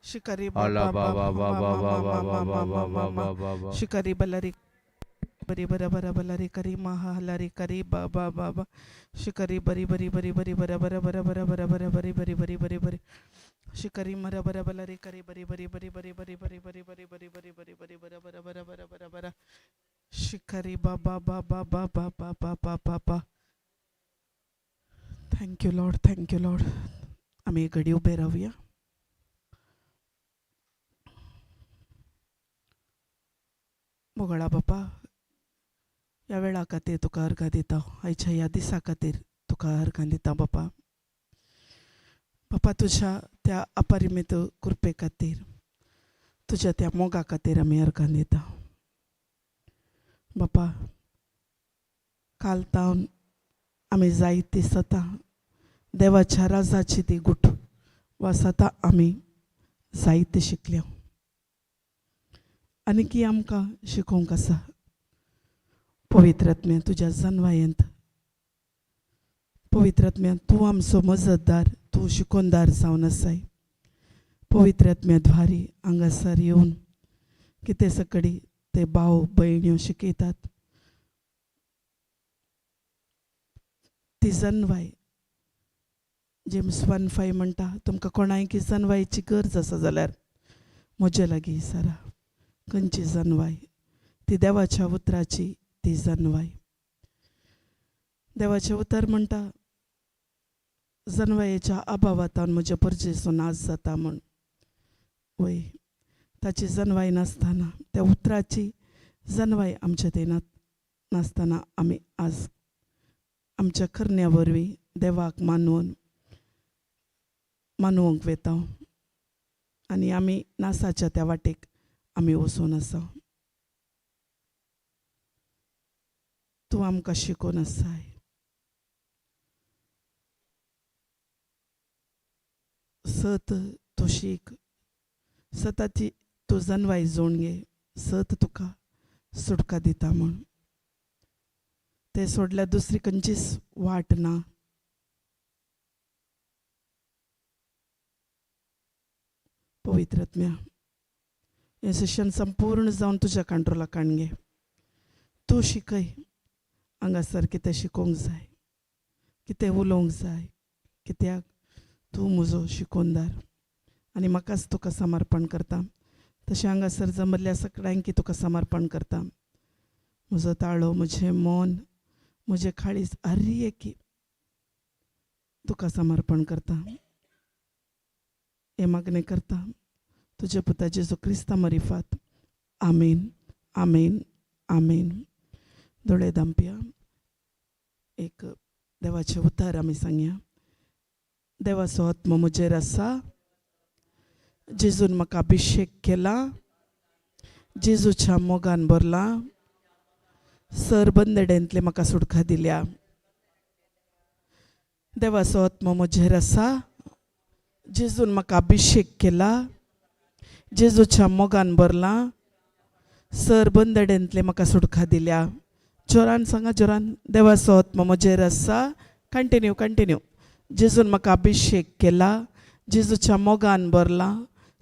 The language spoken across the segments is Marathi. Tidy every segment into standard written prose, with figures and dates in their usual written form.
Shikari Allah baba ba baba ba ba mama ba ba mama ba ba mama ba ba mama ba mama ba ba ba. Shikari balari bari bara bara balari kari maha halari kari baba baba Shikari bari bari bari bari bara bara bara bara bara bara bari bari bari bari bari Shikari mara bara balari kari bari bari bari bari bari bari bari bari bari bari bari bari bara bara bara bara bara bara Shikari baba baba baba baba baba. Thank you Lord, thank you Lord. आम्ही घडी उभे राहूया. मोगळा बापा, या वेळा खातीर तुका अर्घ दिता. आयच्या ह्या दिसा खातीर तुका अर्घ दिता बापा. बापा तुझ्या त्या अपरिमित कृपे खातीर, तुझ्या त्या मोगा खातीर आमी अर्घ दिता. बापा, काल तावन आमी जायती सतां देवाच्या राजाची ती गुट वा सतां आमी जायते शिकल्या. आनीकय आमकां शिकोवंक आसा. पवित्र आत्म्या तुज्या जन्मायेंत, पवित्र आत्म्या तूं आमचो मजतदार, तूं शिकोवनदार जावन आसाय. पवित्र आत्म्या द्वारी हांगासर येवन कितें सकडी ते भाव भयण्यो शिकयतात. ती जन्वाय जेम्स 1:5 म्हणटा, तुमकां कोणायकी जन्वायची गरज आसा जाल्यार म्हजे लागीं सरा. खंयची जन्वाय? ती देवाच्या उतराची ती जन्वाय. देवाचें उतर म्हणटा, जन्वायेच्या अभावांतल्यान म्हजे परजेचो नाश जाता म्हण. वय, ताची जन्वाय नासतना, त्या उतराची जन्वाय आमच्या देनात नासतना आमी आज आमच्या करण्या वरवीं देवाक मानवंक वेता आनी आमी नासाच्या त्या वाटेक आमी वचून आसा. तूं आमकां शिकोवन आसाय. सत तूं शीक, सताची तूं जन्वाय जोडून घे. सत तुका सुटका दिता म्हण. ते सोडल्यार दुसरी खंयचीच वाट ना. पवित्र आत्म्या, हें सेशन संपूर्ण जावन तुज्या कंट्रोलाक हाडून घे. तूं शिकय. हांगासर कितें शिकोवंक जाय, कितें उलोवंक जाय, कित्याक तूं म्हजो शिकोवनदार आनी म्हाकाच तुका समर्पण करता. तशें हांगासर जमल्ल्या सगळ्यांक तुका समर्पण करता. म्हजो ताळो, म्हजें मन, म्हजें काळीज हर एकी तुका समर्पण करता. हे मागणें करता तुजे पुता जेजू क्रिस्ता मरिफात. आमेन, आमेन, आमेन. दोळे धांपया. एक देवाचें उतर आमी सांगया. देवाचो आत्मो म्हजेर आसा. जेजून म्हाका अभिशेक केला. जेजूच्या मोगान भरला. सर बंदडेंतले म्हाका सुटका दिल्या. देवाचो आत्मो म्हजेर आसा. जेजून म्हाका अभिशेक केला. जेजूच्या मोगान भरला. सर बंदडेंतले म्हाका सुटका दिल्या. जोरान सांगा, जोरान. देवाचो आत्मो म्हजेर आसा. Continue, continue. जेजून म्हाका अभिशेक केला. जेजूच्या मोगान भरला.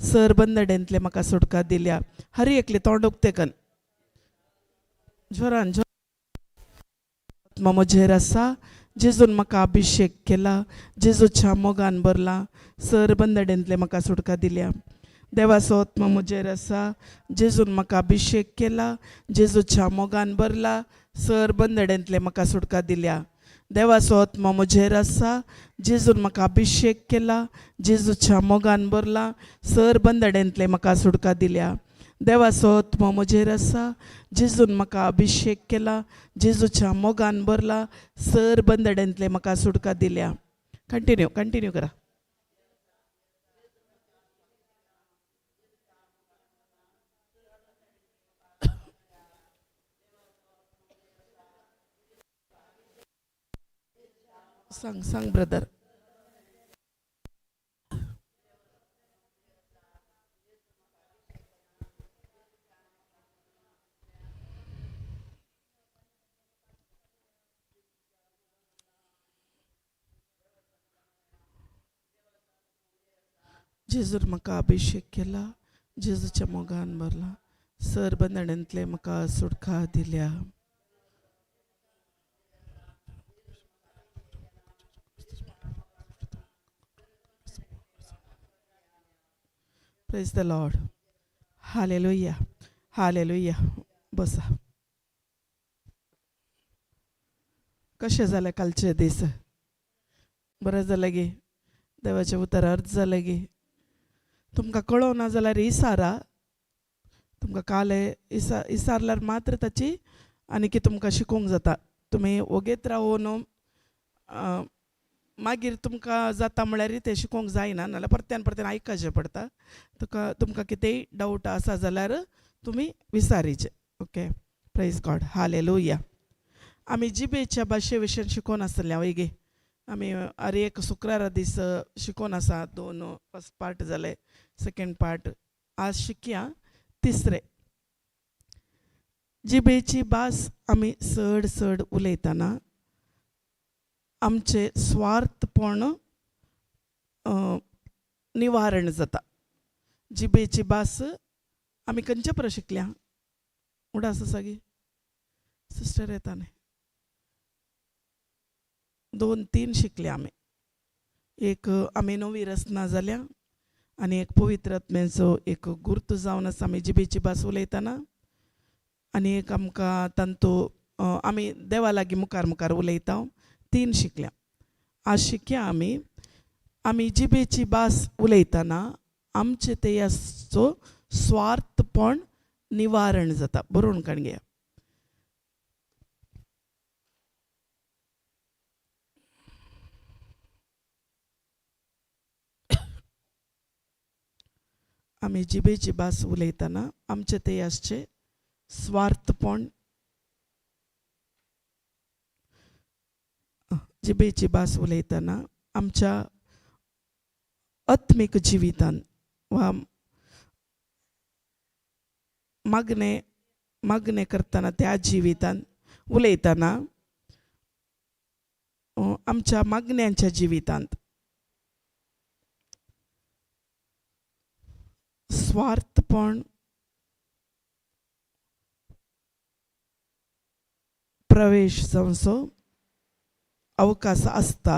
सर बंदडेंतले म्हाका सुटका दिल्या. हर एकले तोंड उक्ते कन. जोरान, आत्मा म्हजेर आसा. जेजून म्हाका अभिशेक केला. जेजूच्या मोगान भरला. सर बंदडेंतले म्हाका सुटका दिल्या. देवाचो आत्मा म्हजेर आसा. जेजून म्हाका अभिशेक केला. जेजूच्या मोगान भरला. सर बंदडेंतले म्हाका सुटका दिल्या. देवाचो आत्मा म्हजेर आसा. जेजून म्हाका अभिशेक केला. जेजूच्या मोगान भरला. सर बंदडेंतले म्हाका सुटका दिल्या. देवाचो आत्मा म्हजेर आसा. जेजून म्हाका अभिशेक केला. जेजूच्या मोगान भरला. सर बंदडेंतले म्हाका सुटका दिल्या. कंटिन्यू, कंटिन्यू करा. सांग, सांग ब्रदर. जेजून म्हाका अभिषेक केला, जेजूच्या मोगान भरला, सर बंदड्यांतले म्हाका सुटका दिल्या. Praise the Lord. Hallelujah, hallelujah. बसा. कशें जालें कालचे दीस? बरें जालें गे. देवाचे उतर अर्थ जालें गे. तुमकां कळो ना जाल्यार इसारा. तुमकां काले इसारल्यार मात्र ताची आनी तुमकां शिकूंक जाता. तुमी ओगेत रावून मागीर तुमकां जाता म्हळ्यार तें शिकूंक जायना, नाल्यार परत्यान परत्यान आयकचें पडटा. तुमकां कितेंय डावट आसा जाल्यार तुमी विचारीचे. ओके. Praise God. हालेलुया. आमी जिबेच्या भाशे विशीं शिकोवन आसतलें वैगे. आमी आरे एक शुक्रारा दीस शिकोवन आसा. 2 फर्स्ट पार्ट जाले, सेकंड पार्ट आज शिकया तिसरे. जिबेची भास आमी चड चड उलयतना आमचे स्वार्थपण निवारण जाता. जिबेची भास आमी खंयचे परस शिकल्या? उडास आसा गे सिस्टर येताने 2-3 शिकले आमी. एक आमी नवी रचना जाल्या आनी एक पवित्र आत्म्याचो एक गुर्त जावन आसा आमी जिबेची भास उलयतना. आनी एक आमकां तांतू आमी देवा लागीं मुखार मुखार उलयता. 3 शिकल्या. आज शिकया आमी जिबेची भास उलयतना आमचे तेयाचो स्वार्थपण निवारण जाता. बरोवन काण घेया. आमी जिबेची भास उलयतना आमचे तेयाचे स्वार्थपण जिबेची भास उलयतना आमच्या आत्मीक जिवितान वा मागणे करतना त्या जिवितान उलयतना आमच्या मागण्यांच्या जिवितांत स्वार्थपण प्रवेश जावचो अवकाश आसता.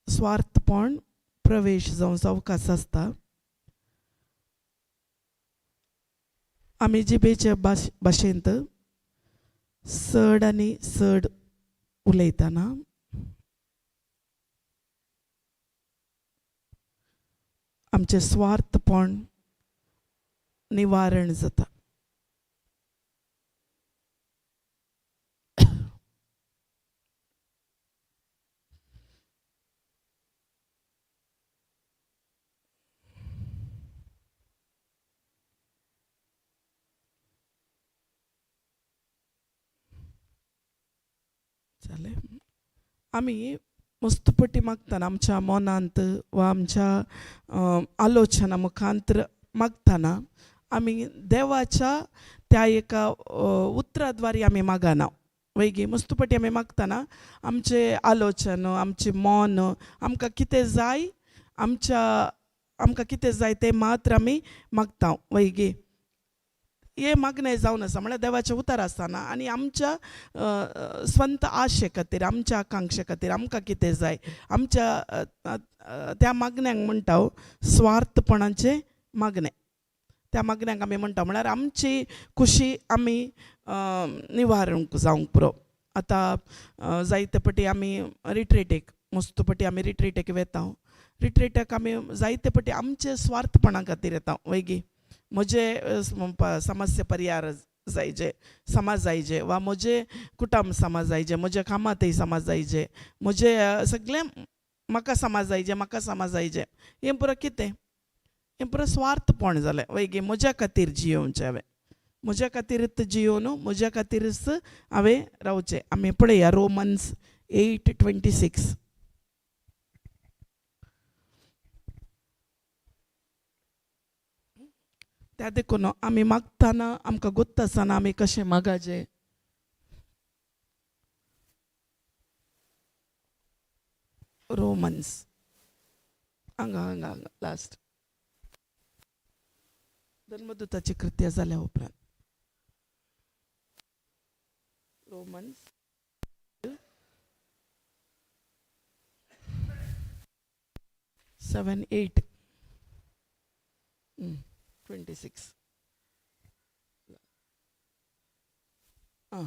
स्वार्थपण प्रवेश जावचो अवकाश आसता. आमी जिबेच्या भाशेंत चड आनी चड उलयतना आमचे स्वार्थपण निवारण जाता. जालें. आमी मस्तपटी मागतना आमच्या मनांत वा आमच्या आलोचना मुखांतर मागतना आमी देवाच्या त्या एका उतराद्वारे आमी मागना. वैगी मस्तपटी आमी मागतना आमचे आलोचन आमचे मन आमकां कितें जाय आमकां कितें जाय तें मात्र आमी मागता. वैगी हे मागणें जावन आसा म्हळ्यार देवाचें उतर आसतना आनी आमच्या स्वंत आशे खातीर आमच्या आकांक्षे खातीर आमकां कितें जाय आमच्या त्या मागण्यांक म्हणटा स्वार्थपणाचें मागणें. त्या मागण्यांक आमी म्हणटा म्हळ्यार आमची खुशी आमी निवारण जावंक पुरो. आतां जायते फावटी आमी रिट्रीटेक मस्तपटी आमी रिट्रीटेक वेता. रिट्रीटाक आमी जायते फावटी आमचे स्वार्थपणा खातीर येता. वैगी म्हजे समस्या परिहार जायचे समाज जायचे वा म्हजे कुटुंब समाज जायचे, म्हजे कामातय समाज जायचे, म्हजे सगळें म्हाका समाज जायचे. हें पुरो कितें? हें पुरो स्वार्थपण जालें. वैगी म्हज्या खातीर जियोवचें हांवें. म्हज्या खातीरच जियोवन म्हज्या खातीरच हांवें रावचें. आमी पळया रोमन्स 8:26. त्या देखून आमी मागतना आमकां गोत्त आसतना आमी कशें मागचें. रोमन्स हांगा हांगा हांगा लास्ट धर्मदूताची कृत्या जाल्या उपरांत रोमन्स 7:8 26 आं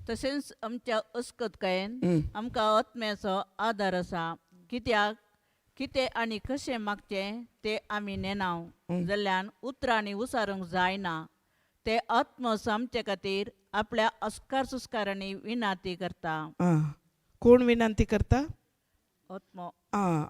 तशेंच आमच्या अस्कतकायेन आमकां आत्म्याचो आदार आसा. कित्याक कितें आनी कशें मागचें तें आमी नेनाव जाल्यार उतरांनी उसारूंक जायना. ते आत्मो आमचे खातीर आपल्या अस्कार सुस्कारांनी विनाती करता. कोण विनंती करता? आत्मो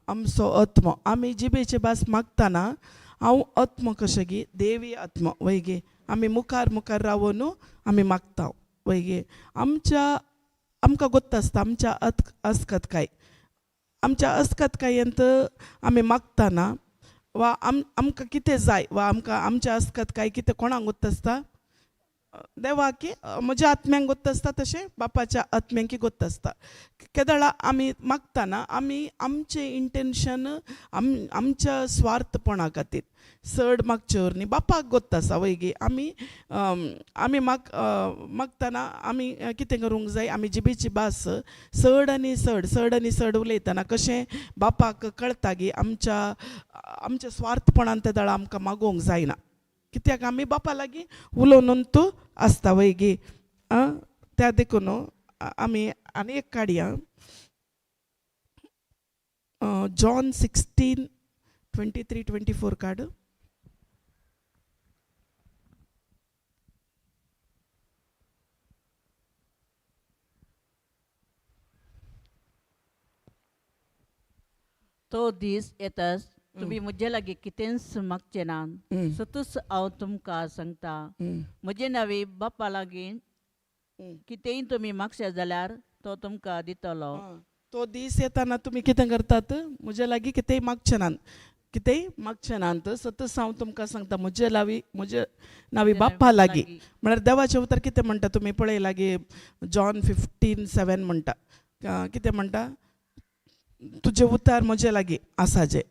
आमचो आत्मो. आमी जिबेचे भास मागतना हांव आत्मो कशें गी देवी आत्मो वय गे आमी मुखार मुखार रावून आमी मागता वय गे. आमकां गोत्त आसता आमच्या आमच्या अस्कतकायेंत आमी मागतना वा आमकां कितें जाय वा आमकां आमच्या अस्कतकाय कितें कोणाक गोत्त आसता? देवाक म्हज्या आत्म्यांक गोत्त आसता तशें बापाच्या आत्म्यांक गोत्त आसता. केदळा आमी मागतना आमी आमचें इंटेंशन आमच्या स्वार्थपणा खातीर चड मागच्योर न्ही बापाक गोत्त आसा वय गे. आमी मागतना आमी कितें करूंक जाय? आमी जिबेची भास चड आनी चड उलयतना कशें बापाक कळटा गी आमच्या स्वार्थपणान तेदळा आमकां मागोवंक जायना. कित्याक आमी बापा लागीं उलोवनूच तूं आसता वय गे. त्या देखून आमी आनी एक काडया जॉन 16:23-24 काड. तो दीस येताच तुम्ही म्हजे लागीं कितेंच मागचे ना. सतूच हांव तुमकां सांगता म्हजे नांवे बापा लागीं कितेंय तुमी मागशे जाल्यार तो तुमकां दितलो. तो दीस येताना तुमी कितें करतात? म्हजे लागीं कितेंय मागचे नात. कितेंय मागचे नात. सतत हांव तुमकां सांगता म्हजे नांवी बापा लागीं. म्हळ्यार देवाचें उतर कितें म्हणटा तुमी पळयलां गे जॉन 15:7 म्हणटा. कितें म्हणटा? तुजे उतार म्हजे लागीं आसा जे.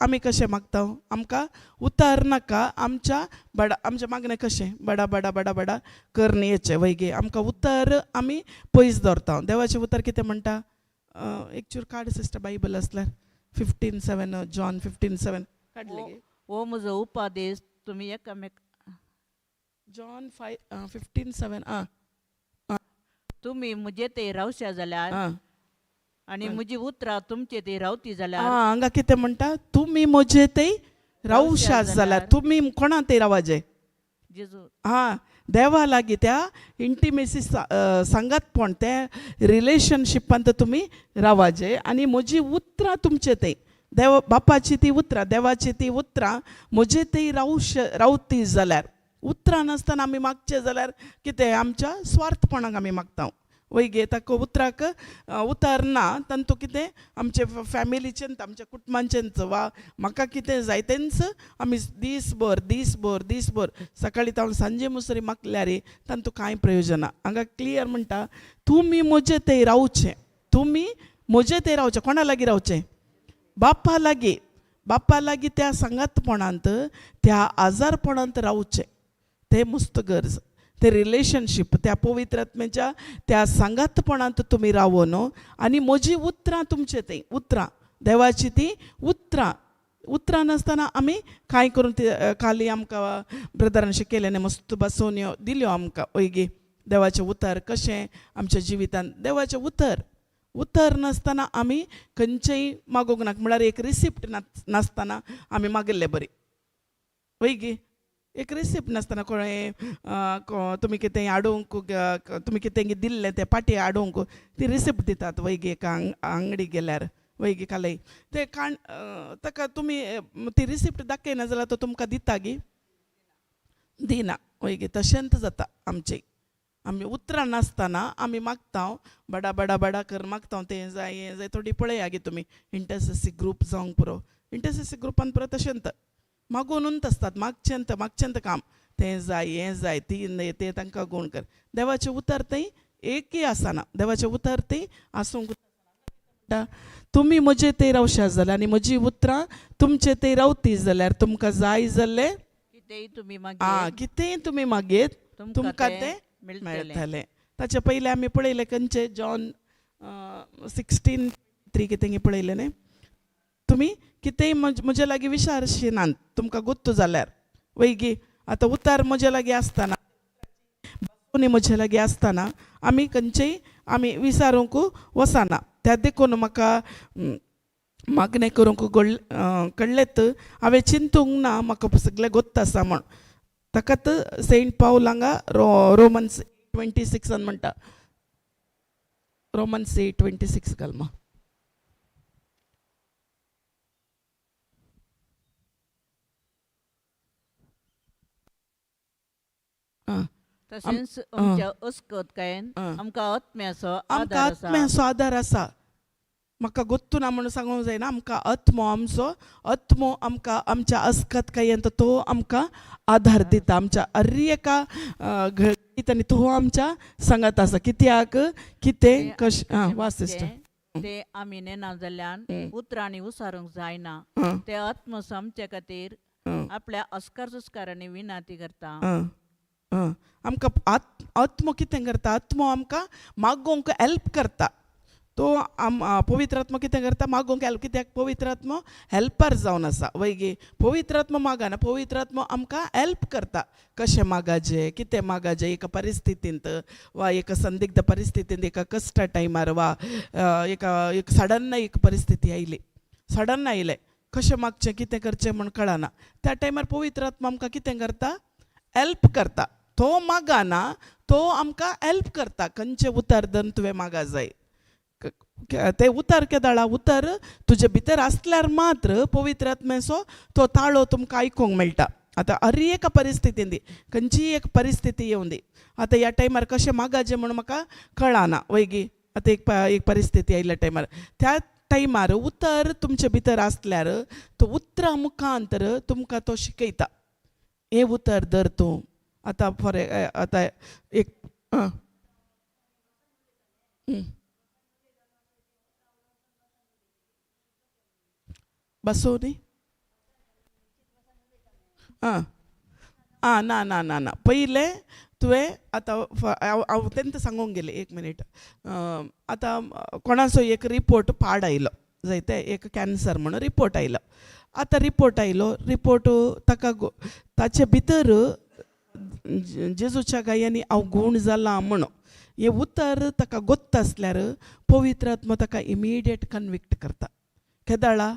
आमी कशें मागता? आमकां उतार नाका. आमचें मागणें कशें बडा बडा बडा बडा करण्याचें वय गे. आमकां उतर आमी पयस दवरता. देवाचें उतर कितें म्हणटा? एक चूर काड सिस्टर बायबल आसल्यार 15:7 जॉन 15:7 काडले गे. हो म्हजो उपादेश तुमी एकामेक जॉन 15:7 तुमी म्हजे ते रावशा जाल्यार आनी म्हजी उतरां तुमचे ते रावती जाल्यार. हांगा कितें म्हणटा? तुमी म्हजे ते रावशा जाल्यार. तुमी कोणा ते रावाजे? जेजू. देवा लागीं त्या इंटिमेसी सांगातपण त्या रिलेशनशिपांत तुमी रावाजे आनी म्हजी उतरां तुमचे ते बापाची ती उतरां देवाची ती उतरां म्हजे ती रावती जाल्यार. उतरां नासतना आमी मागचे जाल्यार कितें आमच्या स्वार्थपणाक आमी मागता वय गे. ताका उतराक उतार ना तांतू कितें आमचे फॅमिलीचेंच आमच्या कुटुंबांचेंच वा म्हाका कितें जाय तेंच आमी दीसभर सकाळीं तावन सांजे मुसरी मागल्यार तांतू कांय प्रयोजन ना. हांगा क्लियर म्हणटा तुमी म्हजे ते रावचे. तुमी म्हजे ते रावचे. कोणा लागीं रावचे? बापा लागीं. बापा लागीं त्या सांगातपणांत त्या आजारपणांत रावचे. ते मुस्त गरज. ते रिलेशनशीप त्या पवित्र आत्म्याच्या त्या सांगातपणांत तुमी रावून आनी म्हजी उतरां तुमचे ते उतरां देवाची ती उतरां नासतना आमी कांय करून खाली आमकां ब्रदरान शिकयलें मस्त बसोन्यो दिल्यो आमकां वय गे. देवाचें उतर कशें आमच्या जिवितांत देवाचें उतर नासतना आमी खंयचेय मागोवंक नाका. म्हळ्यार एक रिसिप्ट नासतना आमी मागिल्लें बरी वय गे. एक रिसिप्ट नासतना तुमी कितें हाडूंक तुमी कितें दिल्लें तें पाटी हाडूंक ती रिसिप्ट दितात वय गे. एका आंगडी गेल्यार वय गे कालय ते ताका तुमी ती रिसिप्ट दाखयना जाल्यार तो तुमकां दिता गे दिना वय गे. तशेंच जाता आमचें. आमी उतरां नासतना आमी मागता बडा बडा बडा कर मागता तें जाय हें जाय. थोडी पळया गे तुमी इंटरसेसी ग्रूप जावंक पुरो इंटरसेसी ग्रुपान पुरो तशेंच मागोनूच आसतात. मागचेंत काम तें जाय हें जाय ते तांकां गूण कर. देवाचें उतर थंय एकय आसना. देवाचें उतर थंय आसूंक म्हणटा तुमी म्हजे थंय रावशात जाल्यार आनी म्हजीं उतरां तुमचे थंय रावती जाल्यार तुमकां जाय जाल्लें कितेंय तुम्ही मागे कितेंय तुमी मागयत तुमकां तें मेळटलें. मेळटलें. ताचे पयलीं आमी पळयलें खंयचे जॉन 16:3 कितें पळयलें न्ही. तुमी कितेंय म्हजे लागीं विचारशिनात तुमकां गुत्त जाल्यार वैगी आतां उतार म्हजे लागीं आसतना म्हजे लागीं आसतना आमी खंयचेय आमी विचारूंक वचना. त्या देखून म्हाका मागणें करूंक कळ्ळेत हांवें चिंतूंक ना म्हाका सगळें गोत्त आसा म्हण. ताकाच सेंट पावल हांगा रोमन्स 8:26 म्हणटा. रोमन्स 8:26 घाल मा. तशेंच आमच्या अस्कतकायेन आमकां आत्म्याचो आमकां आदार आसा. आत्म्याचो आदार आसा. म्हाका गोत्तू ना म्हणून सांगूंक जायना. आमकां आत्मो आमकां आमच्या अस्कतकायेंत तो आमकां आधार दिता. आमच्या हर एका घडींत तो आमच्या सांगात आसा. कित्याक कितें कशें वास सिस्टर ते आमी नेना जाल्यार उतरांनी उसारूंक जायना. ते आत्मस आमचे खातीर आपल्या अस्कार विनाती करता. आमकां आत्मो कितें करता. आत्मो आमकां मागोवंक हेल्प करता. तो पवित्र आत्मा कितें करता मागोवंक हेल्प. कित्याक पवित्र आत्मा हेल्पर जावन आसा वैगी. पवित्र आत्मा मागना. पवित्र आत्मा आमकां हेल्प करता कशें मागाचें कितें मागाचें एका परिस्थितींत वा एका संदिग्ध परिस्थितींत एका कश्ट टायमार वा एक सडन एक परिस्थिती आयली सडन आयलें कशें मागचें कितें करचें म्हण कळना. त्या टायमार पवित्र आत्मा आमकां कितें करता हेल्प करता. तो मागना तो आमकां हेल्प करता. खंयचें उतर दन तुवें मागा जाय ते उतर केदाळा उतर तुजे भितर आसल्यार मात्र पवित्र आत्म्याचो तो ताळो तुमकां आयकूंक मेळटा. आतां हर एका परिस्थितींत खंयचीय एक परिस्थिती येवं दी. आतां ह्या टायमार कशें मागाचें म्हण म्हाका कळना वैगी. आतां एक परिस्थिती आयिल्ल्या टायमार त्या टायमार उतर तुमचे भितर आसल्यार तो उतरां मुखांतर तुमकां तो शिकयता. हें उतर धर तूं. आतां आतां एक बसो न्ही ना ना ना ना पयलें तुवें आतां हांव तेंत सांगूंक गेलें 1 मिनीट. आतां कोणाचो एक रिपोर्ट पाड आयलो जायते एक कॅन्सर म्हणून रिपोर्ट आयलो. आतां रिपोर्ट आयलो रिपोर्ट ताचे भितर जेजूच्या गायांनी हांव गूण जालां म्हणून हें उतर ताका गोत्त आसल्यार पवित्र आत्मा ताका इमिडिएट कन्विक्ट करता. केदाळा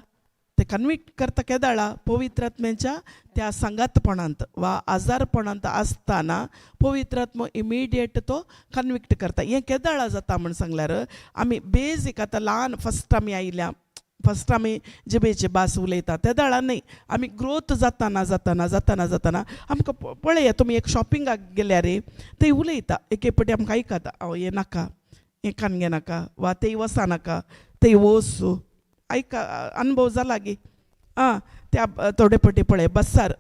ते कन्विक्ट करता केदाळा पवित्र आत्म्याच्या त्या सांगातपणांत वा आजारपणांत आसतना पवित्र आत्मा इमिडिएट तो कन्विक्ट करता. हें केदाळा जाता म्हण सांगल्यार आमी बेजीक आतां ल्हान फस्ट आमी आयल्या फस्ट आमी जिबेची भास उलयता त्या दाळा न्ही. आमी ग्रोथ जाताना जाताना जाताना जाताना आमकां पळया तुमी एक शॉपिंगाक गेल्यार थंय उलयता एके पाटी आमकां आयकता हें नाका हें कानगे नाका वा थंय वसा नाका थंय वचू आयका अनुभव जाला गी. त्या थोडे पाटी पळय बसार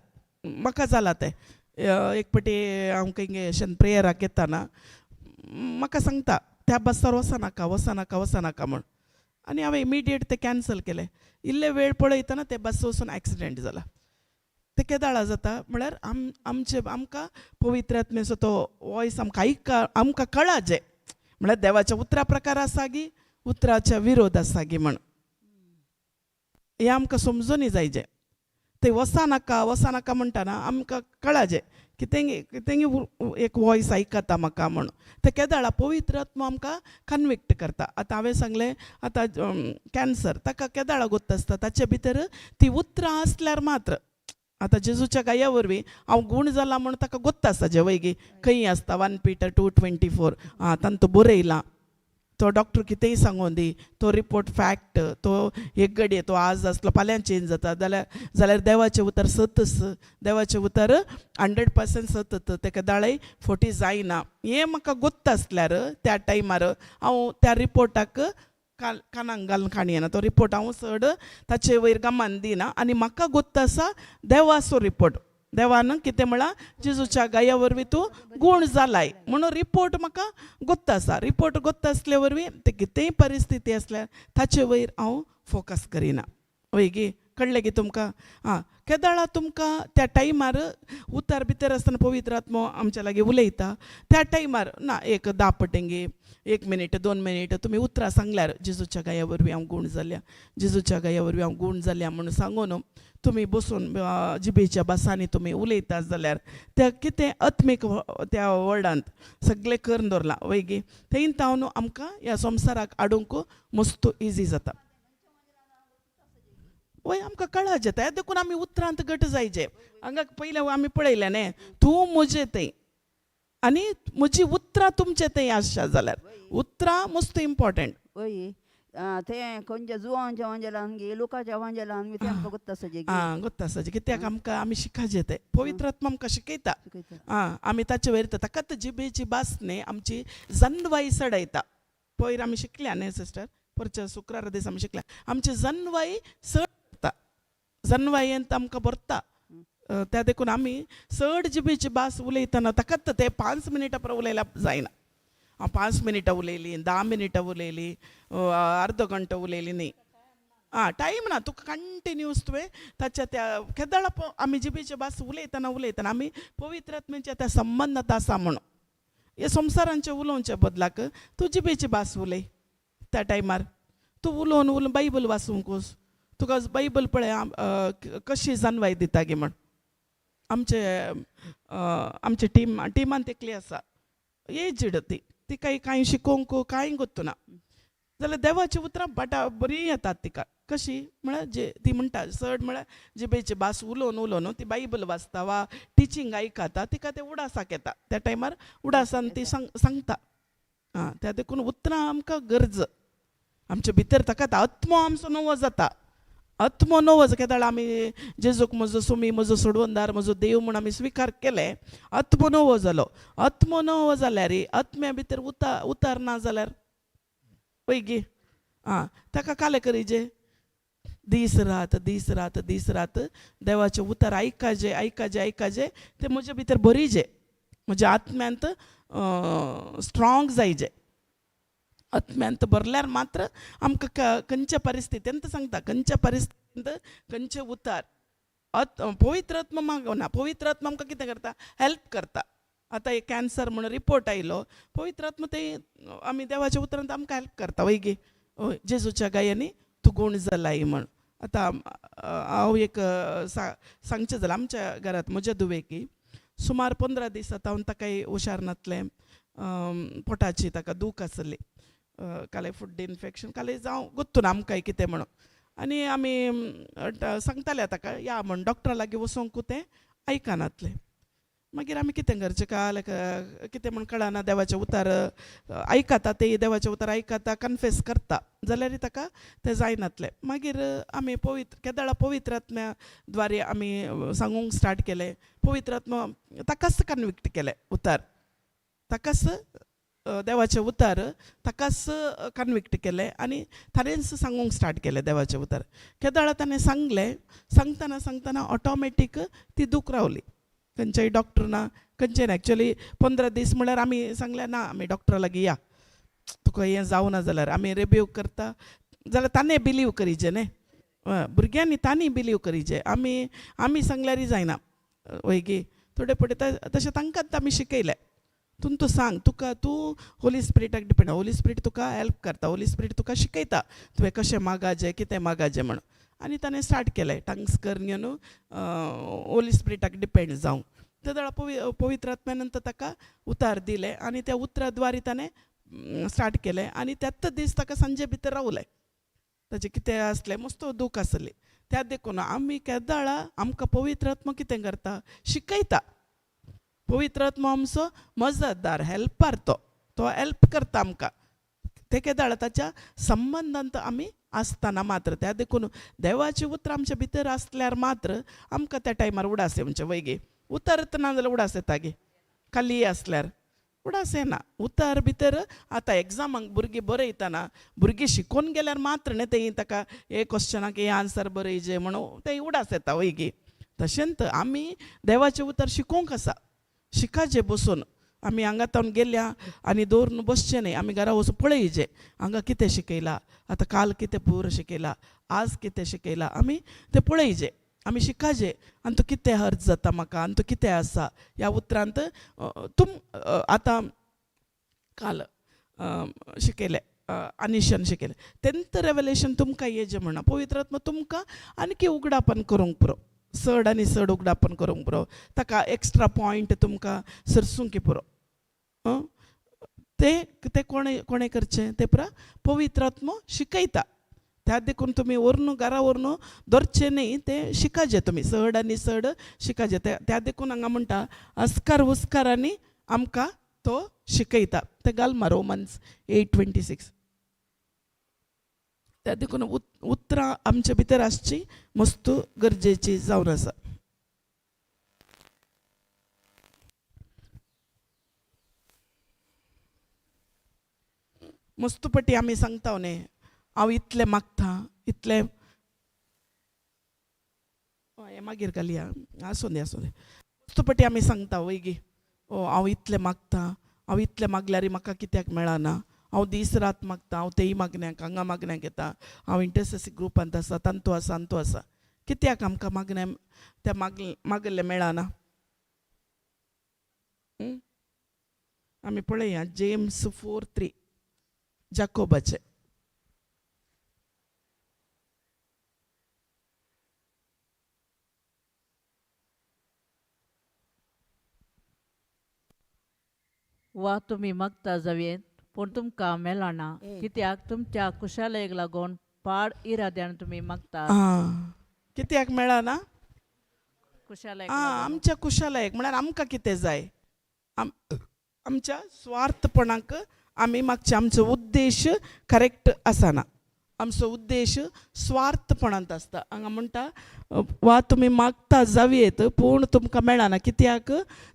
म्हाका जाला तें एक पाटी हांव खंय अशें प्रेयराक येताना म्हाका सांगता त्या बसार वसा नाका वसा नाका वसा नाका म्हण. आनी हांवें इमिडिएट तें कॅन्सल केलें. इल्ले वेळ पळयतना ते बस वचून एक्सिडेंट जाला. ते केदाळा जाता म्हळ्यार आमकां पवित्र आत्म्याचो तो वॉयस आमकां कळाचें म्हळ्यार देवाच्या उतरा प्रकार आसा गी उतराच्या विरोध आसा गी म्हण हें आमकां समजून जायचें. थंय वसा नाका म्हणटाना आमकां कळाचें कितेंय एक वॉयस आयकता म्हाका म्हण. ते केदाळा पवित्र आत्मा आमकां कन्विक्ट करता. आतां हांवें सांगलें आतां कॅन्सर ताका केदाळा गोत्त आसता ताचे भितर ती उतरां आसल्यार मात्र आतां जेजूच्या गाया वरवीं हांव गूण जाला म्हूण ताका गोत्त आसता जे वैगी खंय आसता 1 Peter 2:24 तांतो बरयलां. तो डॉक्टर कितेंय सांगून दी तो रिपोर्ट फॅक्ट तो एक घडये तो आज आसलो फाल्यां चेंज जाता जाल्यार देवाचें उतर सतच देवाचें उतर 100% सतत तेका दाळय फोटी जायना. हें म्हाका गोत्त आसल्यार त्या टायमार हांव त्या रिपोर्टाक कानाक घालून काणयना. तो रिपोर्ट हांव चड ताचे वयर गमान दिना आनी म्हाका गोत्त आसा देवाचो रिपोर्ट देवान कितें म्हळां जेजूच्या गाया वरवीं तूं गूण जालाय म्हणून रिपोर्ट म्हाका गोत्ता आसा. रिपोर्ट गोत्ता आसले वरवीं ते कितेंय परिस्थिती आसल्यार ताचे वयर हांव फोकस करिना. वय गे कळ्ळें गे तुमकां? आं केदाळा तुमकां त्या टायमार उतार भितर आसतना पवित्र आत्मो आमच्या लागीं उलयता त्या टायमार ना एक 10 पटेंगे 1 मिनीट 2 मिनीट तुमी उतरां सांगल्यार जेजूच्या गाया वरवीं हांव गूण जाल्या, जेजूच्या गाया वरवीं हांव गूण जाल्या म्हणून सांगून तुमी बसून जिबेच्या बासांनी तुमी उलयता जाल्यार त्या कितें आत्मीक त्या वर्डांत सगळें करून दवरलां. वय गे थंय तावन आमकां ह्या संवसाराक हाडूंक मस्त इजी जाता. वय आमकां कळा जेता हे देखून आमी उतरांत घट जायचे. हांगा पयलें आमी पळयलें न्ही तूं म्हजें तें आनी म्हजी उतरां तुमचें तें आसता जाल्यार उतरां मस्त इम्पॉर्टंट. वय तें खंयच्या जुवांच्या वांजेलान गे लोकांच्या वांजेलान ते आमकां गोत्ता आसाचे आं गोत्ता आसाचे कित्याक आमकां आमी शिकायचे तें पवित्र आत्मा आमकां शिकयता. आं आमी ताचे वयर ताकाच जिबेची भास न्ही आमची जन्वाई सडयता. पयर आमी शिकल्या न्ही सिस्टर परच्या शुक्रारा दीस आमी शिकल्या आमची जन्वाई सडता. जन्वायेंत आमकां भरता त्या देखून आमी चड जिबेची भास उलयतना ताकाच ते 5 मिनिटां परस उलयल्या जायना. हांव 5 मिनिटां उलयली 10 मिनिटां उलयली अर्द घंटो उलयली न्ही. टायम ना तुका कंटिन्यूस तुवें ताच्या त्या केदाळा आमी जिबेची भास उलयतना आमी पवित्र आत्म्याच्या त्या संबंदांत आसा म्हणून हे संवसारांचे उलोवचे बदलाक तूं जिबेची भास उलय. त्या टायमार तूं उलोवन बायबल वाचूंक वच. तुका बायबल पळय कशी जानवाय दिता गे म्हण आमचे टिमान तेकली आसा एजड ती कांय शिकोवंक कांय गोत्तुना जाल्यार देवाची उतरां बरीं येतात तिका. कशी म्हळ्यार ती म्हणटा चड म्हळ्यार जिबेची भास उलोवन ती बायबल वाचता वा टिचींग आयकता तिका ते उडासाक येता. त्या टायमार उडासान ती सांगता. त्या देखून उतरां आमकां गरज आमचे भितर ताका आत्मो आमचो नवो जाता. आत्मो नवो केदाळ आमी जेजूक म्हजो सुमी म्हजो सोडवणदार म्हजो देव म्हूण आमी स्विकार केले आत्मो नवो जालो. आत्मो नवो जाल्यार आत्म्या भितर उतार ना जाल्यार पळय गे ताका काले करीजे दीस रात देवाचे उतार आयकाजे ते म्हजे भितर भरीजे म्हज्या आत्म्यांत स्ट्रॉंग जायजे. आत्म्यांत भरल्यार मात्र आमकां खंयच्या परिस्थितींत सांगता खंयच्या परिस्थितींत खंयचे उतार पवित्र आत्मा मागना. पवित्र आत्मा आमकां कितें करता हेल्प करता. आतां एक कॅन्सर म्हणून रिपोर्ट आयलो पवित्र आत्मा ते आमी देवाच्या उतरांत आमकां हेल्प करता. वय गे जेजूच्या गायांनी तूं गूण जालाय म्हण. आतां हांव एक सांगचें जाल्यार आमच्या घरांत म्हज्या दुवेकी सुमार 15 दीस आतां हांव ताकाय हुशार नासलें पोटाची ताका दूख आसली काले फूड इन्फेक्शन काले जावं गोत्तू ना आमकांय कितें म्हणून आनी आमी सांगताले ताका या म्हण डॉक्टरा लागीं वचोंक तें आयकनातलें. मागीर आमी कितें करचें काल कितें म्हण कळना देवाचे उतार आयकता ते देवाचे उतार आयकता कन्फेस करता जाल्यार ताका तें जायनातलें. मागीर आमी केदाळा पवित्र आत्म्या द्वारे आमी सांगूंक स्टार्ट केलें. पवित्र आत्मा ताकाच कन्विक्ट केलें उतार ताकाच देवाचे उतार ताकाच कन्विक्ट केले आनी ताणेंच सांगूंक स्टार्ट केलें देवाचे उतार. केदाळा ताणें सांगलें सांगतना ऑटोमॅटीक ती दूख रावली. खंयचेय डॉक्टर ना खंयचें ना. एक्चुअली 15 दीस म्हळ्यार आमी सांगलें ना आमी डॉक्टरा लागीं या तुका हें जावना जाल्यार आमी रिब्यूक करता जाल्यार ताणें बिलीव करीचें न्ही. भुरग्यांनी तांणी बिलीव करीचें आमी सांगल्यारय जायना. वय गे थोडे पडे तशें तांकांच आमी शिकयलें. तूं सांग तूं होली स्पिरिटाक डिपेंड होली स्पिरीट तुका हेल्प करता. होली स्पिरीट तुका शिकयता तुवें कशें मागाचें कितें मागाचें म्हण. आनी ताणें स्टार्ट केलें टंग्स करून न्हू होली स्पिरिटाक डिपेंड जावंक. ते दळा पवित्र आत्म्यानंतर ताका उतार दिले आनी त्या उतरा द्वारे ताणें स्टार्ट केलें आनी त्याच दीस ताका सांजे भितर रावलें. ताजें कितें आसलें मस्त दूख आसली. त्या देखून आमी केदाळा आमकां पवित्र आत्मा कितें करता शिकयता. पवित्र आत्मा आमचो मजतदार हेल्पार तो हेल्प करता आमकां. ते केदाळ ताच्या संबंधांत आमी आसतना मात्र त्या देखून देवाची उतरां आमच्या भितर आसल्यार मात्र आमकां त्या टायमार उडास येवचें. वय गे उतार ना जाल्यार उडास येता गे खाली आसल्यार उडास येना. उतार भितर आतां एग्जामाक भुरगीं बरयतना भुरगीं शिकून गेल्यार मात्र न्ही तें ताका हे क्वेश्चनाक हे आन्सर बरयचे म्हणून तें उडास येता. वय गे तशेंत आमी देवाचें उतर शिकोवंक आसा, शिकाचे बसून. आमी हांगातावन गेल्या आनी दवरून बसचें न्ही, आमी घरा वचून पळयचें हांगा कितें शिकयलां, आतां काल कितें पुरो शिकयलां, आज कितें शिकयलां, आमी तें पळयचें, आमी शिकाचें. आनी तो कितें अर्थ जाता म्हाका, आनी तो कितें आसा ह्या उतरांत आतां काल शिकयलें, आनिशान शिकयलें, तेंत रेवलेशन तुमकां येजें म्हणा. पवित्र आत्मा तुमकां आनीक उगडापन करूंक पुरो, चड आनी चड उगडापन करूंक पुरो, ताका एक्स्ट्रा पॉयंट तुमकां सरसूंक पुरो. ते कोणें करचें तें पुरा पवित्र आत्मा शिकयता. त्या देखून तुमी व्हरून घरा व्हरून धरचें न्ही, तें शिकाचें तुमी, चड आनी चड शिकाचें. त्या देखून हांगा म्हणटा अस्कार उस्कारांनी आमकां तो शिकयता. तें घाल मा रोमन्स 8:26. त्या देखून उतरां आमचे भितर आसची मस्त गरजेची जावन आसा. मस्त पटी आमी सांगता न्ही, हांव इतलें मागतां, इतलें हें मागीर घालया, आसूं दी. मस्त पटी आमी सांगता वैगी, हांव इतलें मागतां, हांव इतलें मागल्यार म्हाका कित्याक मेळना, हांव दीस रात मागतां, हांव तेय मागण्यांक हांगा मागण्यांक येता, हांव इंटरसेसी ग्रुपांत आसा, तांतू आसा, कित्याक आमकां मागण्या तें मागल्लें मेळना. आमी पळया जेम्स 4:3 जाकोबाचें. वा तुमी मागता जावेत पूण तुमकां मेळना, कित्याक तुमच्या कुशालेक लागून पाड इराद्यान तुमी मागतात. कित्याक मेळना? कुशालेक आमच्या कुशालायक म्हळ्यार आमकां कितें जाय, आमच्या स्वार्थपणाक आमी मागचे. आमचो उद्देश करेक्ट आसना, आमचो उद्देश स्वार्थपणांत आसता. हांगा म्हणटा वा तुमी मागता जावेत पूण तुमकां मेळना, कित्याक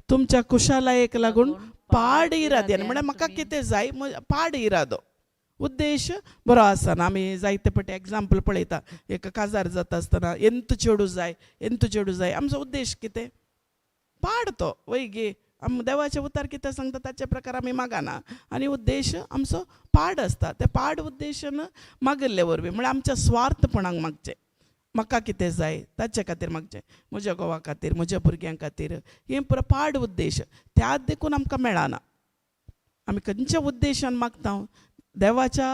तुमच्या कुशालायेक लागून पाड इराद्यान. म्हळ्यार म्हाका कितें जाय, पाड इरादो, उद्देश बरो आसना. आमी जायते पटी एग्जाम्पल पळयता, एक काजार जाता आसतना एंत चेडू जाय, आमचो उद्देश कितें, पाड तो वैगी. देवाचे उतार कितें सांगता ताचे प्रकार आमी मागना, आनी उद्देश आमचो पाड आसता. ते पाड उद्देशान मागल्ले वरवीं म्हळ्यार आमच्या स्वार्थपणाक मागचें. म्हाका कितें जाय ताचे खातीर मागचें, म्हज्या घोवा खातीर, म्हज्या भुरग्यां खातीर, हें पुरो पाड उद्देश. त्याच देखून आमकां मेळना. आमी खंयच्या उद्देशान मागता, देवाच्या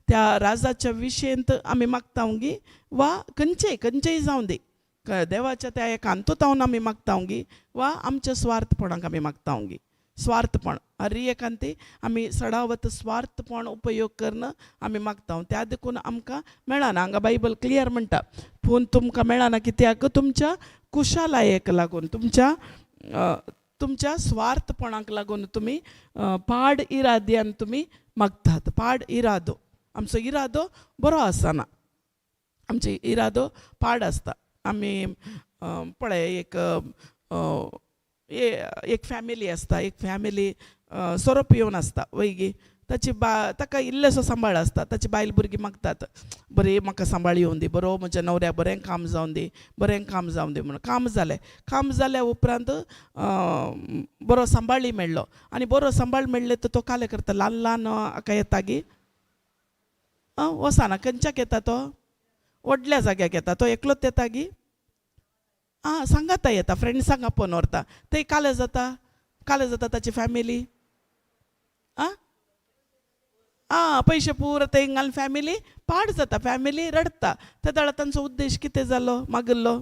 त्या राजाच्या विशयंत आमी मागता गी, वा खंयचेय जावं दी, देवाच्या त्या एकांतूतावन आमी मागता गी, वा आमच्या स्वार्थपणाक आमी मागता गी. स्वार्थपण हर एकांती आमी सडावत स्वार्थपण उपयोग करून आमी मागता, त्या देखून आमकां मेळना. हांगा बायबल क्लियर म्हणटा, पूण तुमकां मेळना कित्याक तुमच्या कुशालायेक लागून, तुमच्या स्वार्थपणाक लागून तुमी पाड इराद्यान तुमी मागतात. पाड इरादो, आमचो इरादो बरो आसना, आमचो इरादो पाड आसता. आमी पळय एक फॅमिली आसता, एक फॅमिली सोरो पिवन आसता वैगी, ताका इल्लेसो सांबाळ आसता. ताची बायल भुरगीं मागतात, बरें म्हाका सांबाळ येवं दी, बरो म्हज्या नवऱ्या बरें काम जावन दी, म्हणून. काम जाल्या उपरांत बरो सांबाळी मेळ्ळो, आनी बरो सांबाळ मेळ्ळे तर तो काले करता, ल्हान हाका येता गी, वसाना. खंयच्याक येता तो, व्हडल्या जाग्याक येता, तो एकलोच येता गी, सांगाता येता, फ्रेंड्सांक आपोवन व्हरता, ते काले जाता ताची फॅमिली. पयशे पुरो ते घालून फॅमिली पाड जाता, फॅमिली रडता. त्या दाळा तांचो उद्देश कितें जालो मागल्लो,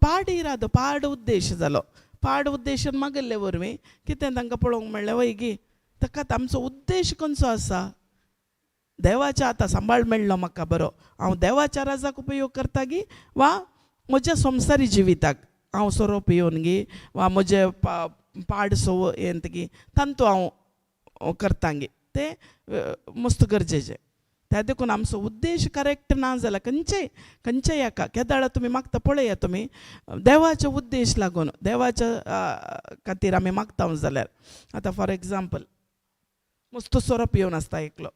पाड इरादो, पाड उद्देश जालो. पाड उद्देशान मागल्ले वरवीं कितें तांकां पळोवंक मेळ्ळें वैगी, ताका आमचो उद्देश खंयचो आसा. देवाच्या आतां सांबाळ मेळ्ळो म्हाका बरो, हांव देवाच्या राजाक उपयोग करता गी, वा म्हज्या संवसारी जिविताक हांव सोरो पियोन गी, वा म्हजे पाड सव येंत गी, तांतू हांव करता गी. तें मस्त गरजेचें. त्या देखून आमचो उद्देश करेक्ट ना जाल्यार खंयच्याय हाका केदाळा तुमी मागता पळया, तुमी देवाचे उद्देश लागून, देवाच्या खातीर आमी मागता जाल्यार. आतां फॉर एग्जाम्पल मस्त सोरो पियोन आसता एकलो,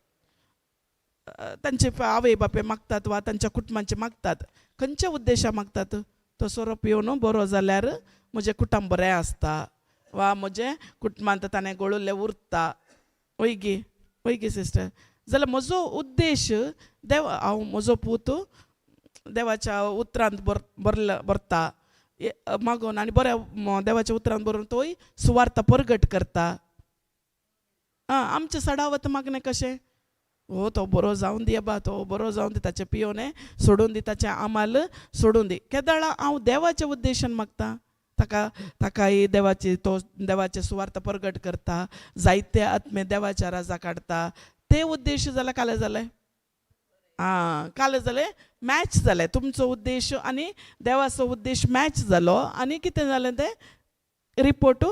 तांचे आवय बापूय मागतात, वा तांच्या कुटुंबाचे मागतात, खंयच्या उद्देशाक मागतात, तो सोरो पिवन बरो जाल्यार म्हजें कुटुंब बरें आसता वा म्हजें कुटुंबांत ताणें गळुल्लें उरता वय गी सिस्टर जाल्यार म्हजो उद्देश हांव म्हजो पूत देवाच्या उतरांत बरता मागून आनी बऱ्या देवाच्या उतरांत बरोवन तोय सुवार्ता परगट करता आमचें सडावत मागणें कशें हो तो बरो जावन दी बा तो बरो जावन दी ताचे पियोने सोडून दी ताचें आमाल सोडून दी केदाळा हांव देवाच्या उद्देशान मागता ताकाय देवाचे सुवार्ता परगट करता जायते आत्मे देवाच्या राजा काडता ते उद्देश जाल्यार काले जालें मॅच जालें तुमचो उद्देश आनी देवाचो उद्देश मॅच जालो आनी कितें जालें तें रिपोर्ट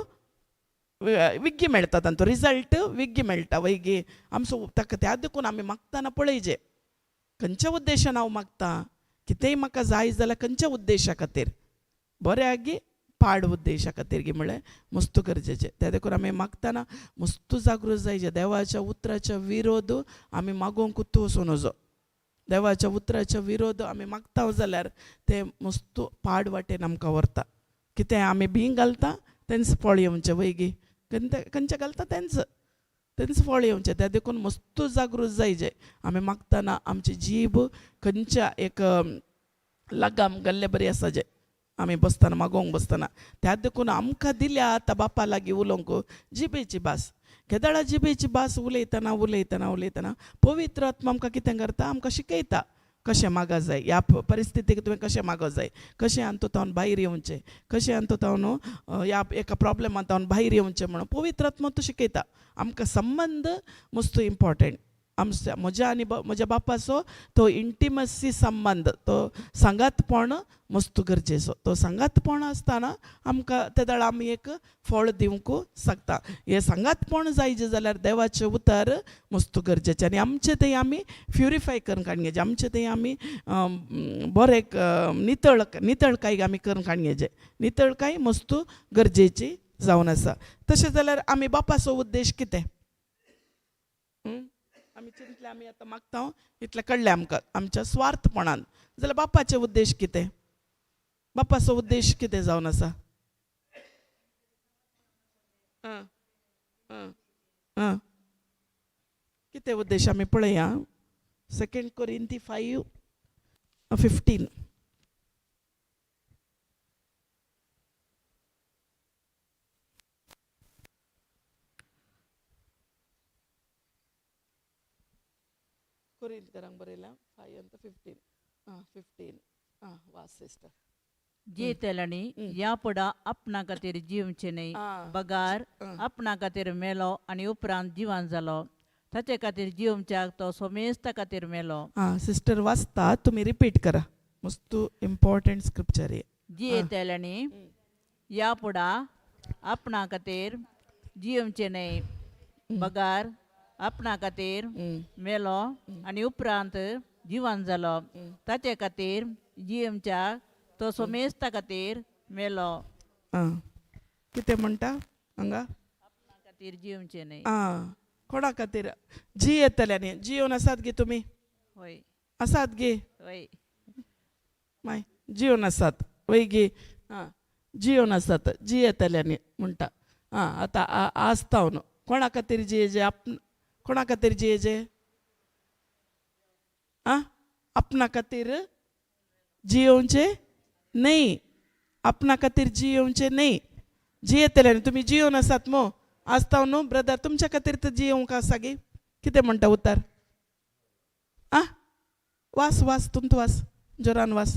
विग्गी मेळटा तांचो रिजल्ट विग्गी मेळटा वयगी आमचो ताका त्या देखून आमी मागतना पळयजे खंयच्या उद्देशान हांव मागता कितेंय म्हाका जाय जाल्यार खंयच्या उद्देशा खातीर बऱ्या गी पाड उद्देशा खातीर गी म्हळ्यार मस्त गरजेचें त्या देखून आमी मागतना मस्त जागृत जायचे देवाच्या उतराच्या विरोध आमी मागोंकूच वचूं नजो देवाच्या उतराच्या विरोध आमी मागता जाल्यार ते मस्त पाड वाटेन आमकां व्हरता कितें आमी भिंग घालता तेंच फळ येवचें वयगी खंयचें घालता तेंच फळ येवचें त्या देखून मस्त जागृत जायचे आमी मागतना आमची जीब खंयच्या एक लगाम घाल्ले बरी आसा जे आमी बसतना मागोवंक बसतना त्या देखून आमकां दिल्या आतां बापा लागीं उलोवंक जिबेची भास केदाळा जिबेची भास उलयतना पवित्र आत्मा आमकां कितें करता आमकां शिकयता कशें मागा जाय ह्या परिस्थितीक तुवें कशें मागो जाय कशें हातूंत भायर येवचें कशें हातूंत ह्या एका प्रॉब्लेमांत भायर येवचें म्हणून पवित्र आत्मा तो शिकयता आमकां संबंध मस्त इम्पॉर्टंट म्हज्या आनी म्हज्या बापाचो तो इंटिमसी संबंध तो सांगातपण मस्त गरजेचो तो सांगातपण आसतना आमकां ते दाळा आमी एक फळ दिवंक शकता हे सांगातपण जायचे जाल्यार देवाचें उतर मस्त गरजेचें आनी आमचें तें आमी प्युरिफाय करून काडयेचें आमचें तें आमी बरें नितळकाय आमी करून काडयेचें नितळकाय मस्त गरजेची जावन आसा तशें जाल्यार आमी बापाचो उद्देश कितें आमी चिंतले आमी आतां मागता इतलें कळ्ळें आमकां आमच्या स्वार्थपणान जाल्यार बापाचे उद्देश कितें बापाचो उद्देश कितें जावन आसा कितें उद्देश आमी पळया 2 कोरिंथी 5:15 कोरिंथीकारांक बरयलां 5:15 वाच सिस्टर जीतेलांनी यापुढा आपणा खातीर जिवचे न्ही पगार आपणा खातीर मेलो आनी उपरांत जिवन जालो ताचे खातीर जिवच्याक तो सोमेस्ता खातीर मेलो सिस्टर वाचता तुमी रिपीट करा मस्त इम्पॉर्टंट स्क्रिप्चर हे जीतेलांनी यापुढा आपणा खातीर जिवचे न्ही पगार आपणा खातीर मेलो आनी उपरांत जिवन जालो ताचे खातीर जिवच्याक तो सोमेस्ता खातीर मेलो कितें म्हणटा हांगा आपणा खातीर जिवचे न्ही कोणा खातीर जी येतल्यानी जिवन आसात गे तुमी होय आसात गे होय माय जिवन आसात वय गे जिवन आसात जी येतल्यानी म्हणटा आतां आसता न्हू कोणा खातीर जियेजे कोणा खातीर जियेजे आपणा खातीर जियोवचे न्ही आपणा खातीर जियोवचे न्ही जियेतल्यानी तुमी जियोन आसात मो आसता न्हू ब्रदर तुमच्या खातीर तर जियोवंक आसा गे कितें म्हणटा उतर वास तुमचो वास जोरान वास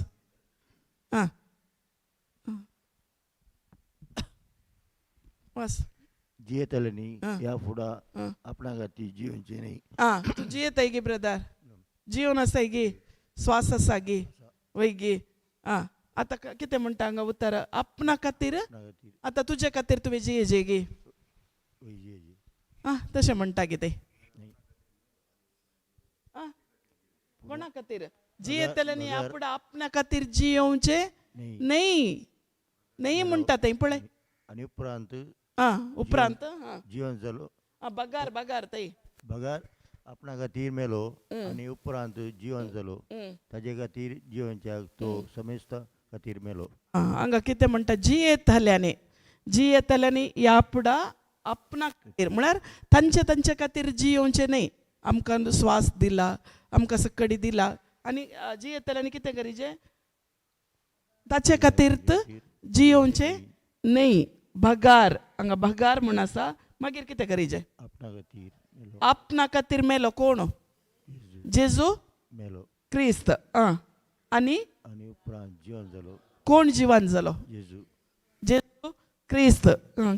वास जियेतल्यानी या फुडा आपणा खातीर जियोवचे न्ही तू जियेताय गे ब्रदर जिवन आसाय गे स्वास आसा गे वय गे आतां कितें म्हणटा हांगा उतर आपणा खातीर आतां तुजे खातीर तुवें जियेजे गे तशें म्हणटा कितें कोणा खातीर जियेतल्यानी आपुडा आपणा खातीर जियोवचे न्ही म्हणटा थंय पळय आनी उपरांत उपरांत जिवन जालो बगार थंय बगार आपणा खातीर मेलो आनी उपरांत जिवन जालो ताजे खातीर जिवनच्याक तो समेस्ता खातीर मेलो. हांगा कितें म्हणटा जियेतल्याने ह्या फुडा आपणा खातीर म्हळ्यार तांचे खातीर जियोवचें न्ही. आमकां स्वास दिला, आमकां सकडी दिला आनी जियेतल्याने कितें करीचें ताचे खातीर जियोवचें न्ही. भगार हांगा भगार म्हूण आसा. मागीर कितें करीचें आपणा खातीर मेलो. आपणा खातीर मेलो कोण जेजू मेलो क्रिस्त. आनी आनी उपरांत जिवन जालो कोण जिवान जालो जेजू. जेजू क्रिस्त.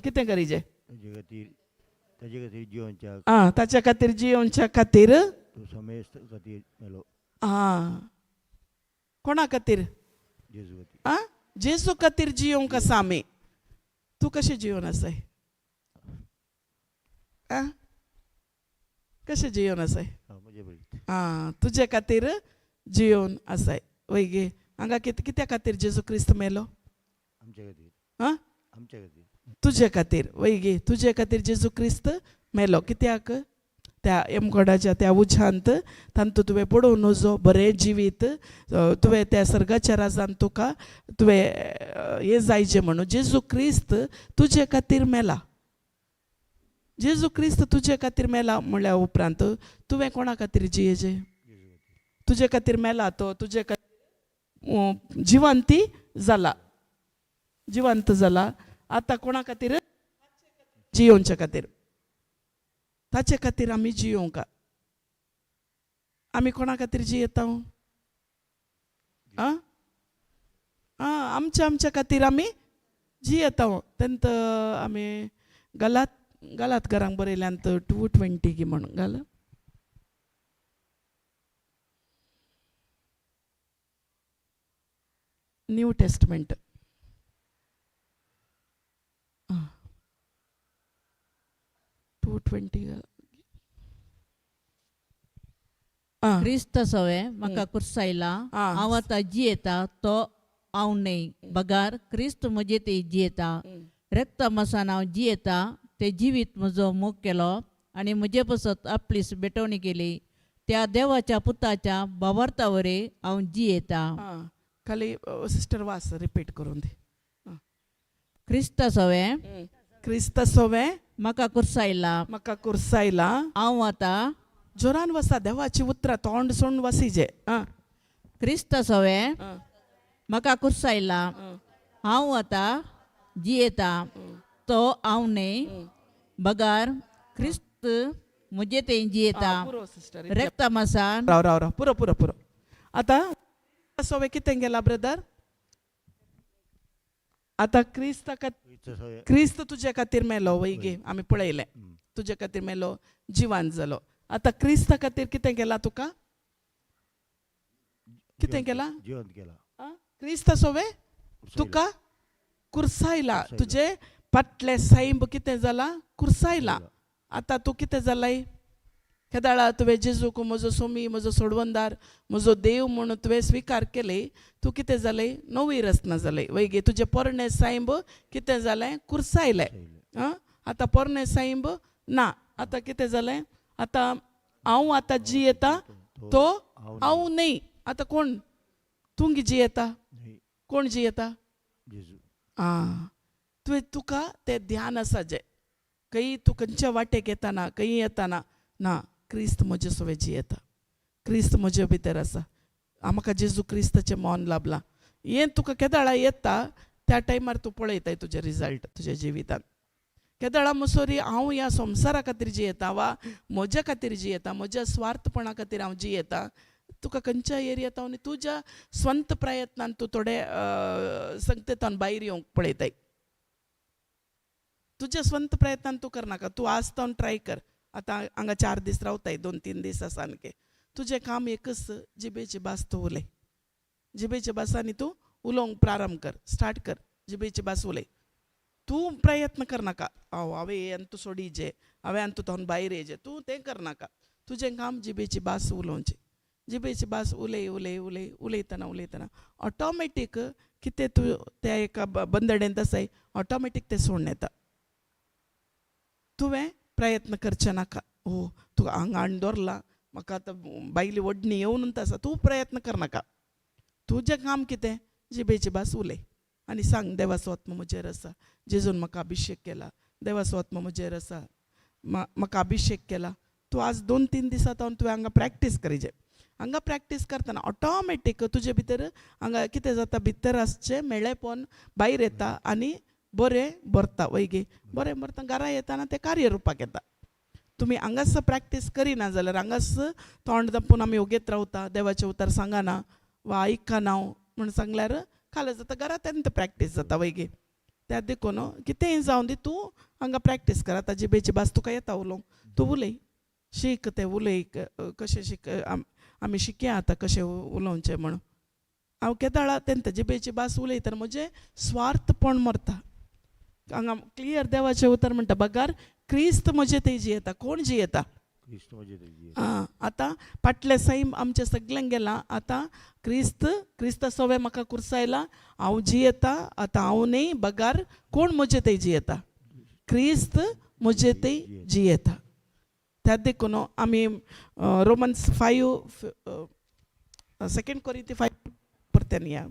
कितें करीचें ताजे खातीर जिवनच्या ताच्या खातीर जियोवच्या खातीर तो समेस्त खातीर मेलो. कोणा खातीर जेजू खातीर. जेजू खातीर जियोवंक आसा आमी. तूं कशें जियोन आसाय कशें जियोन आसाय म्हजे बरी. तुजे खातीर जियोन आसाय. वैगे हांगा कित्या खातीर जेजू क्रिस्त मेलो आमच्या खातीर. आमच्या खातीर. तुजे खातीर. वैगे तुजे खातीर जेजू क्रिस्त मेलो. कित्याक त्या एमगोडाच्या त्या उज्यांत तांतू तुवें पडोवन वचो बरें जिवीत तुवें त्या सर्गाच्या राजान तुका तुवें हें जायचें म्हणून जेजू क्रिस्त तुजे खातीर मेला. जेजू क्रिस्त तुजे खातीर मेला म्हणल्या उपरांत तुवें कोणा खातीर जियेचें. तुजे खातीर मेला तो तुजे खातीर जिवंती जाला. जिवंत जाला. आतां कोणा खातीर जियोवच्या खातीर. ताचे खातीर आमी जियोवंक. आमी कोणा खातीर जियेता आमच्या खातीर आमी जियेता. तेंत आमी गालात घरांक बरयल्यांत 2:20 की म्हणून घाल. न्यू टेस्टमेंट 2:20 क्रिस्त सवे म्हाका कुर्सायला हांव आतां जियेता तो हांव न्ही. बगार क्रिस्त म्हजे ते जियेता. रक्ता मसान हांव जियेता ते जिवीत म्हजो मोग केलो आनी म्हजे पसत आपलीच बेटवणी केली. त्या देवाच्या पुताच्या बाबार्था वरें हांव जियेता. खाली सिस्टर वास रिपीट करून दी. क्रिस्त सवे क्रिस्त सोवे म्हाका कुर्सायला हांव आतां जोरान वसा. देवाची उतरां तोंड सोडून वसीजे. क्रिस्त सवे म्हाका कुर्सायला हांव आतां जियेता तो हांव न्ही. बगार क्रिस्त म्हजे ते जियेता. रक्ता मसान राव पुरो आतां सोवे कितें गेला ब्रदर. आतां क्रिस्त तुजे खातीर मेलो. वैगे आमी पळयलें तुजे खातीर मेलो जिवान जालो. आतां क्रिस्ता खातीर कितें केलां तुका. कितें केलां जिवंत केला. क्रिस्त सोवे तुका कुर्सायला. तुजे फाटले सायब कितें जाला कुर्सायला. आतां तूं कितें जालाय. केदाळा तुवें जेजूक म्हजो सोमी म्हजो सोडवंदार म्हजो देव म्हणून तुवें स्विकार केले. तूं कितें जालें नवी रचना जालें. वैगे तुजें पोरणे सायब कितें जालें कुर्सायलें. आतां पोरणे सायब ना. आतां कितें जालें. आतां हांव आतां जियेता तो हांव न्ही. आतां कोण तूं जियेता कोण जियेता जेजू. तुका तें ध्यान आसा जें खंय तूं खंयच्या वाटेक येताना खंय येताना ना क्रिस्त म्हजे सोवे जियेता. क्रिस्त म्हजे भितर आसा. म्हाका जेजू क्रिस्ताचें मोन लाभलां. हें तुका केदाळा येता त्या टायमार तूं पळयताय तुजे रिजल्ट तुज्या जिवितांत. केदाळा मुसोरी हांव ह्या संवसारा खातीर जियेता वा म्हज्या खातीर जियेता म्हज्या स्वार्थपणा खातीर हांव जियेता. तुका खंयच्या एरियांत आनी तुज्या स्वंत प्रयत्नान तूं थोडे संगतेतान भायर येवंक पळयताय. तुज्या स्वंत प्रयत्नान तूं करनाका. तूं आसतावन ट्राय कर. आतां हांगा 4 दीस रावताय 2-3 दीस सामके. तुजें काम एकच जिबेची भास तूं उलय. जिबेच्या भासांनी तूं उलोवंक प्रारंभ कर. स्टार्ट कर. जिबेची भास उलय. तूं प्रयत्न करनाका हांवें हें तूं सोडीचे हांवें तूं थावन भायर येजे. तूं तें करनाका. तुजें काम जिबेची भास उलोवचें. जिबेची भास उलयतना ऑटोमॅटीक कितें तूं त्या एका बंदडेंत आसाय ऑटोमॅटीक तें सोडून येता. तुवें प्रयत्न करचे नाका. तुका हांगा हाडून दवरला म्हाका आतां बायली ओडणी येवन आसा. तूं प्रयत्न करनाका. तुजें काम कितें जिबेची भास उलय आनी सांग देवाचो आत्मा म्हजेर आसा जेजून म्हाका अभिषेक केला देवाचो आत्मा म्हजेर आसा म्हाका अभिषेक केला तूं आज 2-3 दिसां तुवें हांगा प्रॅक्टीस करीजे हांगा प्रॅक्टीस करतना ऑटोमॅटीक तुजे भितर हांगा कितें जाता भितर आसचें मेळ्ळेपण भायर येता आनी बरें भरता वैगी बरें भरता घरा येताना तें कार्य रुपाक येता तुमी हांगास प्रॅक्टीस करिना जाल्यार हांगास तोंड दापून आमी ओगेत रावता देवाचें उतर सांगना वा आयकना म्हूण सांगल्यार खाला जाता घरा तेन्ना प्रॅक्टीस जाता वैगी त्या देखून कितेंय जावं दी तूं हांगा प्रॅक्टीस कर आतां जिबेची भास तुका येता उलोवंक तूं उलय शीक तें उलय कशें शिक आमी शिकया आतां कशें उलोवचें म्हण हांव केदाळा तेन्ना जिबेची भास उलयतना म्हजें स्वार्थपण मरता हांगा क्लियर देवाचें उतर म्हणटा बगार क्रिस्त म्हजे थंय जियेता कोण जियेता क्रिस्त म्हणजे तेजी. आतां फाटले सैम आमच्या सगळ्यांक गेलां आतां क्रिस्त सवे म्हाका कुर्सायला हांव जियेता आतां हांव न्ही बगार कोण म्हजे थंय जियेता क्रिस्त म्हजे थंय जियेता त्या देखून आमी रोमन्स 5 2 कोरिंथी 5 परत्यान या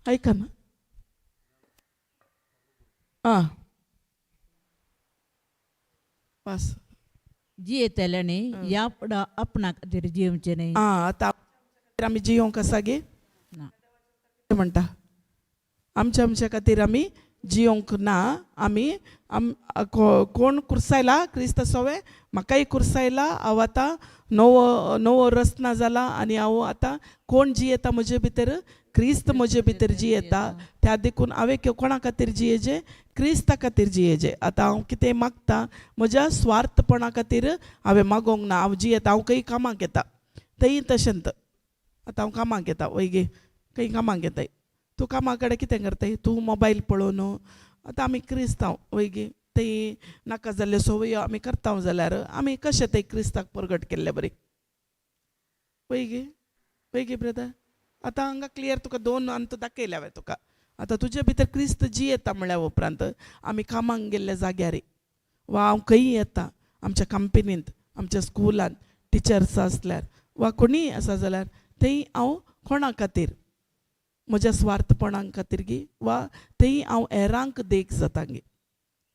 ऐका ना बस जियेतल्याने या फुडा आपणा खातीर जिवचे न्ही आतां आमी जियोंक आसा गे ना म्हणटा आमच्या खातीर आमी जियोंक ना आमी कोण कुर्सायला क्रिस्त सवे म्हाकाय कुर्सायला हांव आतां नवो रचना जाला आनी हांव आतां कोण जियेता म्हजे भितर क्रिस्त म्हजे भितर जियेता त्या देखून हांवें कोणा खातीर जियेजे क्रिस्ता खातीर जियेजे आतां हांव कितें मागता म्हज्या स्वार्थपणा खातीर हांवें मागोंक ना हांव जियेता हांव खंय कामाक येता थंय तशेंत आतां हांव कामाक येता वैगे खंय कामाक येताय तूं कामा कडेन कितें करताय तूं मोबायल पळोवन आतां आमी क्रिस्तांव वैगी थंय नाका जाल्ल्यो सवयो आमी करता जाल्यार आमी कशें थंय क्रिस्ताक परगट केल्ले बरें वैगी ब्रदर आतां हांगा क्लियर तुका 2 अंत दाखयले हांवें तुका आतां तुजे भितर क्रिस्त जी येता म्हळ्या उपरांत आमी कामाक गेल्ल्या जाग्यार वा हांव खंय येता आमच्या कंपनींत आमच्या स्कुलांत टिचर्स आसल्यार वा कोणीय आसा जाल्यार थंय हांव कोणा खातीर म्हज्या स्वार्थपणा खातीर गी वा थंय हांव हेरांक देख जाता गे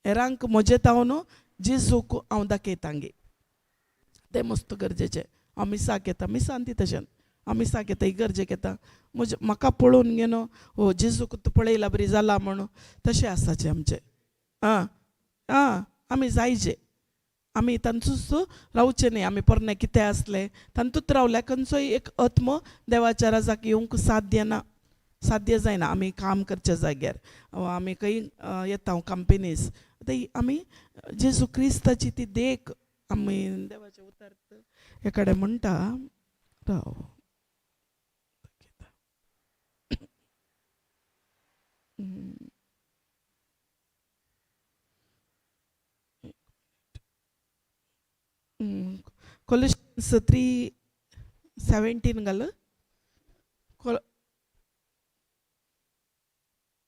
हेरांक म्हजे तावन जेजूक हांव दाखयता गे तें मस्त गरजेचें हांव मिसाक येता मिसान ती तशें हांव मिसाक येता गरजेक येता म्हजे म्हाका पळोवन गे न्हू हो जेजूक तूं पळयला बरी जाला म्हण तशें आसाचें आमचें आमी जायचे आमी तांचूच रावचें न्ही आमी पोरणे कितें आसलें तांतूच रावल्या खंयचोय एक आत्म देवाच्या राजाक येवंक साध्य जायना आमी काम करच्या जाग्यार आमी खंय येता कंपनीज थंय आमी जेजू क्रिस्ताची ती देख आमी देवाचे उतर हे कडेन म्हणटा राव Colossians 3:17 घाल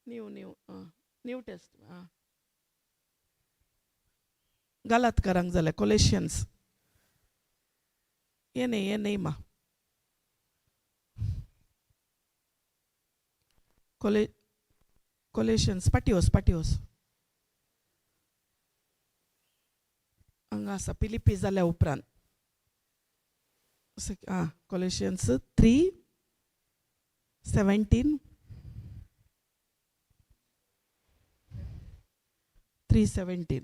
न्यू टेस्ट गलातकारांक जाल्यार कोलेशियन्स ये नहीं मा कोलेशियन्स पाटियोस हांगा आसा पिलिपी जाल्या उपरांत कोलेशियन्स 3:17 3:17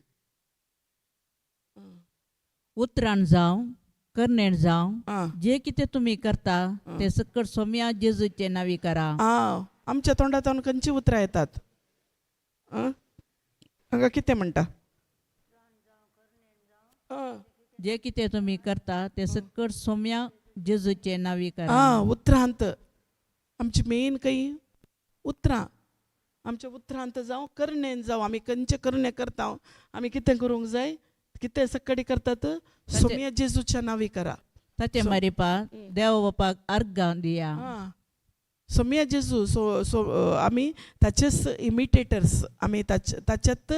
उतराण जावं करनेण जावं जे कितें तुमी करता ते सकट सोम्या जेजूचे नांवी करा आमच्या तोंडांतल्यान खंयची उतरां येतात हांगा कितें म्हणटा जे कितें तुमी करता ते सकट सोम्या जेजूचे नांवी करा उतरांत आमची मेन खंय उतरां आमच्या उतरांत जावं करणेन जावं आमी खंयचे करणे करता आमी कितें करूंक जाय कितें सकडी करतात सोम्या जेजूच्या नांवी करा ताचे मारिपा देव बापाक अर्घ दिया सोम्या जेजू आमी ताचेच इमिटेटर्स आमी ताच्यात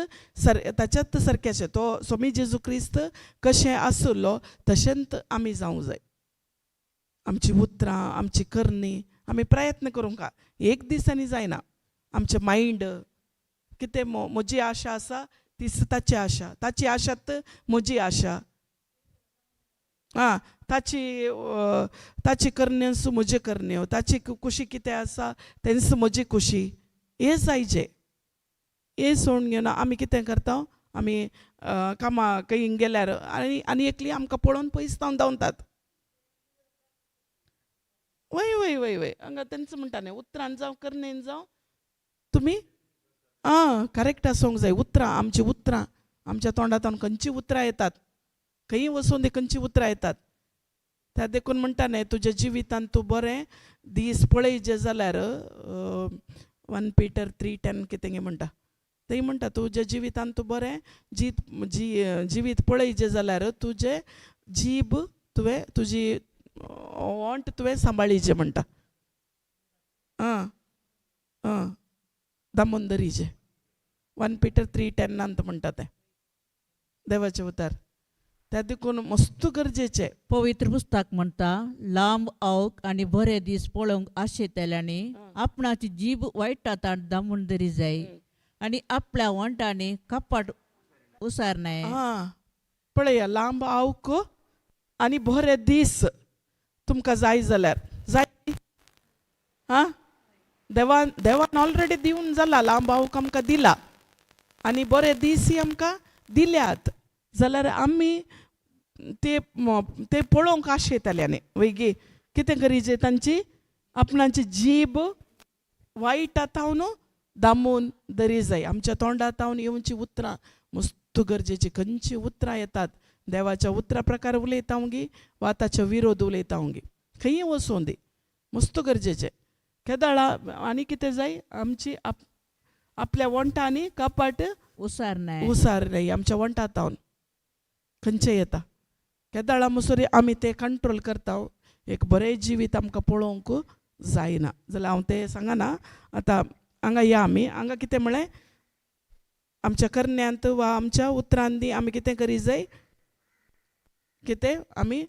सारकेचे तो सोमी जेजू क्रिस्त कशें आसलो तशेंच आमी जावंक जाय आमची उतरां आमची करणी आमी प्रयत्न करूंक एक दिसांनी जायना आमचें मायंड कितें म्हजी आशा आसा तीच ताची आशा ताची आशात म्हजी आशा ताची करण्यांसू म्हज्यो करण्यो ताची खुशी कितें आसा तेंच म्हजी खुशी हें जायचें हें सोडून घेवन आमी कितें करता आमी कामाक गेल्यार आनी एकली आमकां पळोवन पयस धांवतात वय वय वय वय हांगा तेंच म्हणटा न्ही उतरान जावं करणेन जावं तुमी करेक्ट आसूंक जाय उतरां आमच्या तोंडांतल्यान खंयची उतरां येतात खंयी वचून ती खंयची उतरां येतात त्या देखून म्हणटा न्ही तुज्या जिवितांत तूं बरें दीस पळयजे जाल्यार 1 Peter 3:10 कितें गे म्हणटा थंय म्हणटा तुज्या जिवितांत तूं बरें जिवीत पळयजे जाल्यार तुजें जीब तुवें तुजी वोंट तुवें सांबाळीचें म्हणटा दामून दरीचें 1 Peter 3:10 म्हणटा तें देवाचें उतार त्या देखून मस्त गरजेचें पवित्र पुस्तक म्हणटा लांब आवक आनी बरे दीस पळोवंक आशेतल्यांनी आपणाची जीब वायटांत दामून दरी जाय आनी आपल्या वंटांनी कपाट उसारनाय पळया लांब आवक आनी बरे दीस तुमकां जाय जाल्यार जाय देवान ऑलरेडी दिवन जाला लांब आवक आमकां दिला आनी बरे दीसय आमकां दिल्यात जाल्यार आमी ते पळोवंक आशेताल्यांनी वैगी कितें करीचे तांची आपणाची जीब वायटांत दामून दरी जाय आमच्या तोंडांत येवची उतरां मस्त गरजेची खंयची उतरां येतात देवाच्या उतरां प्रकार उलयता गी वा ताच्या विरोध उलयता गी खंयी वचूं दी मस्त गरजेचें केदाळा आनी कितें जाय आमची आपल्या वंटांनी कपाट उसारनाय आमच्या वंटांत खंयचें येता केदाळा मसोरी आमी ते कंट्रोल करता एक बरें जिवीत आमकां पळोवंक जायना जाल्यार हांव तें सांगना आतां हांगा या आमी हांगा कितें म्हळें आमच्या करण्यांत वा आमच्या उतरांनी आमी कितें करी जाय कितें आमी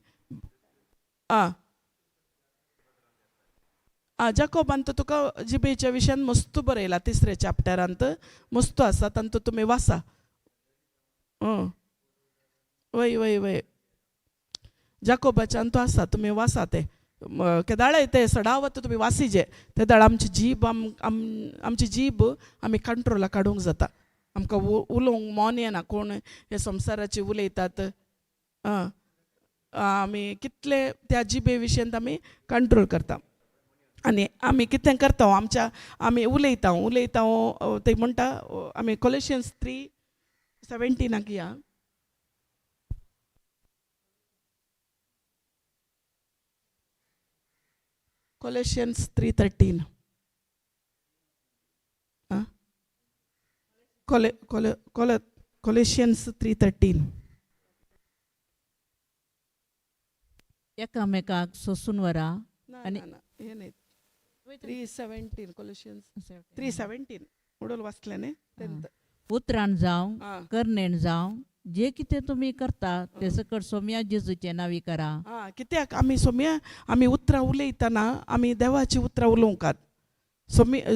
जाकोबांत तुका जिबेच्या विशयान मस्त बरयला 3ऱ्या चॅप्टरांत मस्त आसा तांतूं तुमी वाचा वय वय वय जाकोबाच्यान तो आसा तुमी वाचा ते केदाळे ते सडावत तुमी वासिजे ते दाळ आमची जीब आमी कंट्रोलाक काडूंक जाता आमकां उलोवंक मोन येना कोण हे संवसाराचे उलयतात आमी कितले त्या जिबे विशयान आमी कंट्रोल करता आनी आमी कितें करता आमी उलयता ते म्हणटा आमी Colossians 3:17 या Colossians 3:13 Colossians 3:13 एकामेकाक सोसून वरा आनी 3:17 Colossians 3:17 उडोल वाचले न्ही उतरान जावं करणेन जावं जे कितें तुमी करता ते सकट सोम्या जेजूचे नांवी करा कित्याक आमी उतरां उलयतना आमी देवाची उतरां उलोवंकात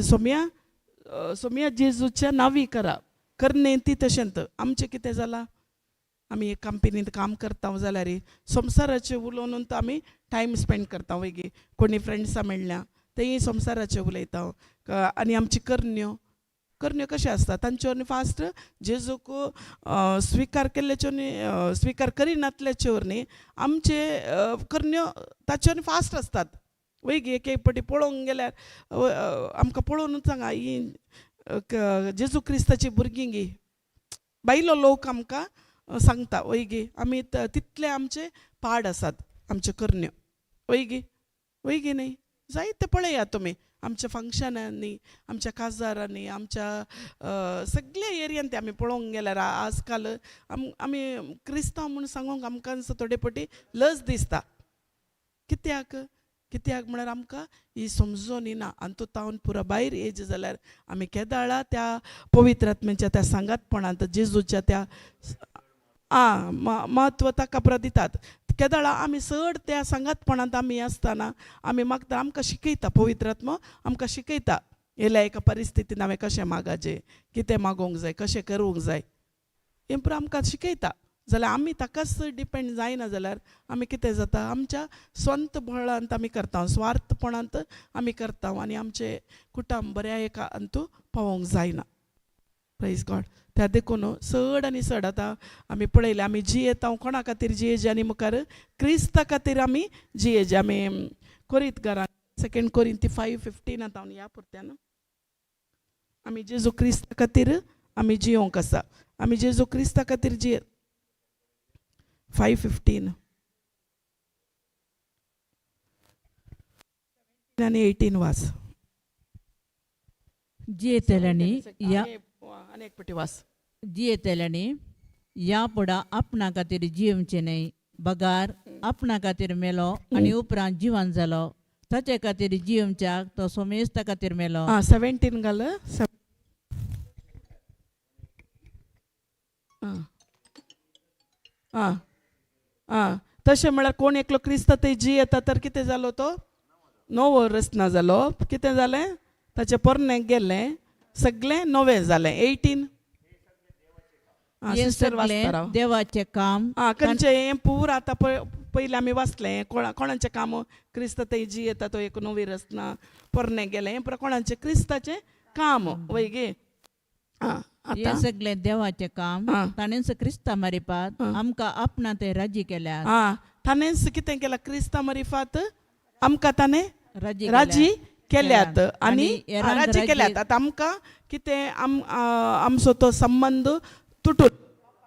सोम्या जेजूच्या नांवी करा करणे ती तशेंत आमचें कितें जालां आमी एक कंपनींत काम करता जाल्यार संवसाराचें उलोवन आमी टायम स्पेंड करता वयगी कोणी फ्रेंड्सां मेळ्ळ्या तेंय संवसाराचें उलयता आनी आमची करण्यो कशें आसता तांच्यो फास्ट जेजूक स्विकार केल्ल्याच्यो स्विकार करिनातल्याच्योर न्ही आमचे करण्यो ताच्यो फास्ट आसतात वयगी एक पाटी पळोवंक गेल्यार आमकां पळोवनूच सांगा ही जेजू क्रिस्ताची भुरगीं गी बायलो लोक आमकां सांगता वयगी आमी तितले आमचे पाड आसात आमच्यो करण्यो वयगी न्ही जायते पळया तुमी आमच्या फंक्शनांनी आमच्या काजारांनी आमच्या सगळ्या एरियान ते आमी पळोवंक गेल्यार आजकाल आमी क्रिस्तांव म्हूण सांगूंक आमकां थोडे पटी लज दिसता कित्याक कित्याक म्हळ्यार आमकां ही समजून येना आनी तो तावन पुरो भायर येज जाल्यार आमी केदाळा त्या पवित्र आत्म्याच्या त्या सांगातपणांत जेजूच्या त्या महत्व ताका पुरो दितात केदाळा आमी चड त्या सांगातपणांत आमी आसतना आमी मागता आमकां शिकयता पवित्र आत्मो आमकां शिकयता येयल्या एका परिस्थितीन हांवें कशें मागचें कितें मागोवंक जाय कशें करूंक जाय हें पुरो आमकां शिकयता जाल्यार आमी ताकाच डिपेंड जायना जाल्यार आमी कितें जाता आमच्या स्वंत बळांत आमी करता स्वार्थपणांत आमी करता आनी आमचें कुटुंब बऱ्या एका अंतू पावोंक जायना प्रेज गॉड त्या देखून चड आनी चड आतां आमी पळयलें आमी जियेता कोणा खातीर जियेजे आनी मुखार क्रिस्ता खातीर आमी जियेजे आमी कोरीत घरान 2 कोरिंथी 5:15 आतां हांव ह्या पुरत्यान आमी जेजू क्रिस्ता खातीर आमी जियोंक आसा आमी जेजू क्रिस्ता खातीर जिये 5:15 आनी 18 वास जियेतल्यांनी या आनी एक पटी वास जियेतल्यांनी या पुढा आपणा खातीर जिवचे न्हय बगार आपणा खातीर मेलो आनी उपरांत जिवन जालो ताचे खातीर जिवच्याक तो सोमेस्ता खातीर मेलो 17 घाल तशें म्हळ्यार कोण एकलो क्रिस्त थंय जियेता तर कितें जालो तो नवो रचना जालो कितें जालें ताचें पोरणे गेलें सगळें नवें जालें 18 हे सगळें देवाचें काम खंयचें हें पूर आतां पयलीं आमी वाचलें कोणाचें काम क्रिस्त थंय जियेता तो एक नवी रचना पोरणे गेलें हें पुरो कोणाचें क्रिस्ताचें काम वय गे हे सगळें देवाचें काम ताणेंच क्रिस्ता मारिपात आमकां आपणा ते राजी केल्यात ताणेंच कितें केलां क्रिस्ता मारिफात आमकां ताणें राजी राजी केल्यात केल्यात. आनी आनी एरांक राजी राजी- केल्यात आतां आमकां कितें आमचो तो संबंध तुटून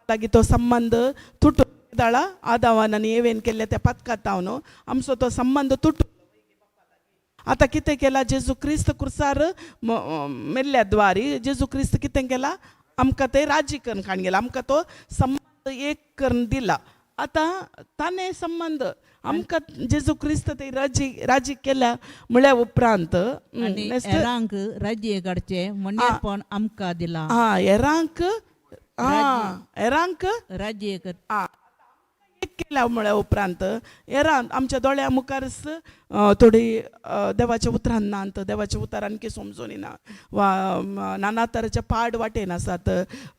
लागीं तो संबंध तुटून दाळा आदावान आनी एवेन केल्ल्या त्या पथकात हांव न्हू आमचो तो संबंध तुटून आतां कितें केलां जेजू क्रिस्त क्रुसार मेल्ल्या द्वारी जेजू क्रिस्त कितें केलां आमकां तें राजी करून खाण गेला आमकां तो संबंध एक करून दिला आतां ताणें संबंध आमकां जेजू क्रिस्त ते राजी केल्या म्हळ्या उपरांत आनी एरांक राज्य काडचे म्हणजेरपण आमकां दिला एरांक एरांक राज्य एक केल्या म्हळ्या उपरांत एरांत आमच्या दोळ्या मुखारच थोडी देवाच्या उतरांत देवाच्या उतारान की समजून येना वा नाना तरांचे पाड वाटेन आसात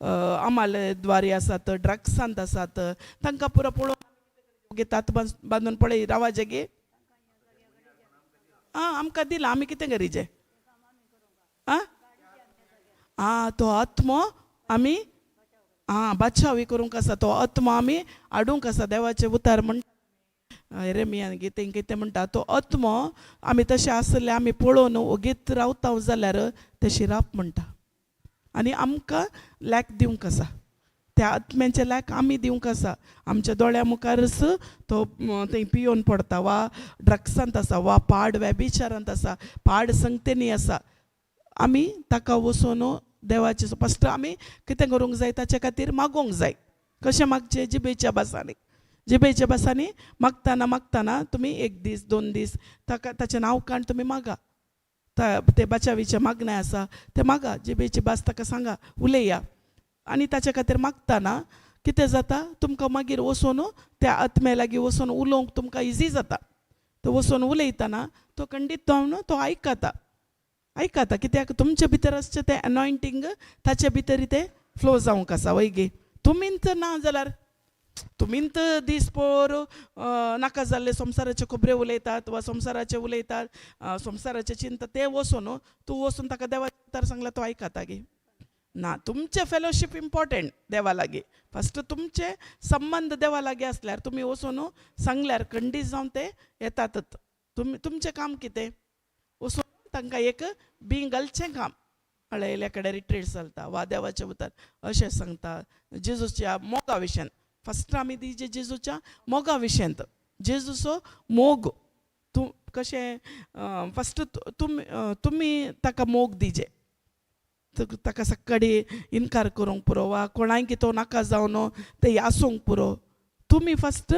आमाल द्वारी आसात ड्रग्सांत आसात तांकां पुरो पळोवन घेतात बांदून पळय रावा जागे आमकां दिला आमी कितें करीचे तो आत्मो आमी बादशावी करूंक आसा तो आत्मो आमी हाडूंक आसा देवाचे उतार म्हण रेमियान गीतेन कितें म्हणटा तो आत्मो आमी तशें आसले आमी पळोवन ओगीत रावता जाल्यार तशी राप म्हणटा आनी आमकां लॅक दिवंक आसा त्या आत्म्याचे लॅक आमी दिवंक आसा आमच्या दोळ्या मुखारच तो थंय पियोन पडटा वा ड्रग्सांत आसा वा पाड व्यभिचारांत आसा पाड संगतेनी आसा आमी ताका वचून देवाचे फस्ट आमी कितें करूंक जाय ताचे खातीर मागोवंक जाय कशें मागचें जिबेच्या भासांनी मागतना तुमी 1 दीस 2 दीस ताका ताचें नांव काण तुमी मागा ते बचावीचे मागणें आसा ते मागा जिबेची भास ताका सांगा उलया आनी ताचे खातीर मागतना कितें जाता तुमकां मागीर वचून त्या आत्म्या लागीं वचून उलोवंक तुमकां इजी जाता तो वचून उलयतना तो खंडीत तो आयकता कित्याक तुमचे भितर आसचें तें एनॉयंटींग ताचे भितर तें फ्लो जावंक आसा वयगे तुमींत ना जाल्यार तुमींत दिसभर नाका जाल्ले संवसाराचे खबऱ्यो उलयतात वा संवसाराचे उलयतात संवसाराचे चिंता ते वचून तूं वचून ताका देवाचे सांगल्यार तो आयकता गे ना तुमचे फेलोशीप इम्पॉर्टंट देवा लागीं फस्ट तुमचे संबंध देवा लागीं आसल्यार तुमी वचून सांगल्यार खंडीत जावन ते येतातच तुमचें काम कितें वचून तांकां एक बीं घालचें काम हळयल्या कडेन रिट्रीट चलता वा देवाचे उतर अशें सांगता जेजूच्या मोगा विशयान फस्ट आमी दिजे जेजूच्या मोगा विशयांत जेजूचो मोग तूं कशें फस्ट तुमी ताका मोग दिजे ताका सक्काळी इन्कार करूंक पुरो वा कोणाय कितें नाका जावन ते आसूंक पुरो तुमी फस्ट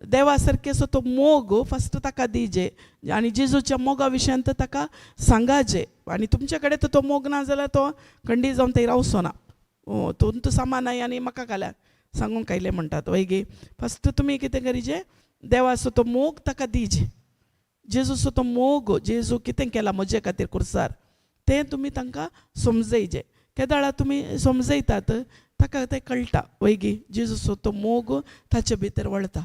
देवा सारकेसो तो मोग फस्ट ताका दिजे आनी जेजूच्या मोगा विशयान ताका सांगाजे आनी तुमचे कडेन तो मोग ना जाल्यार तो खंडी जावन थंय रावचो ना तूं सामान आय आनी म्हाका घाल्या सांगूंक आयलें म्हणटात वैगी फस्ट तुमी कितें करीजे देवाचो तो मोग ताका दिजे जेजूचो तो मोग जेजू कितें केलां म्हजे खातीर कुर्सार तें तुमी तांकां समजयजे केदाळा तुमी समजयतात ताका तें कळटा वैगी जेजूचो तो मोग ताचे भितर वळता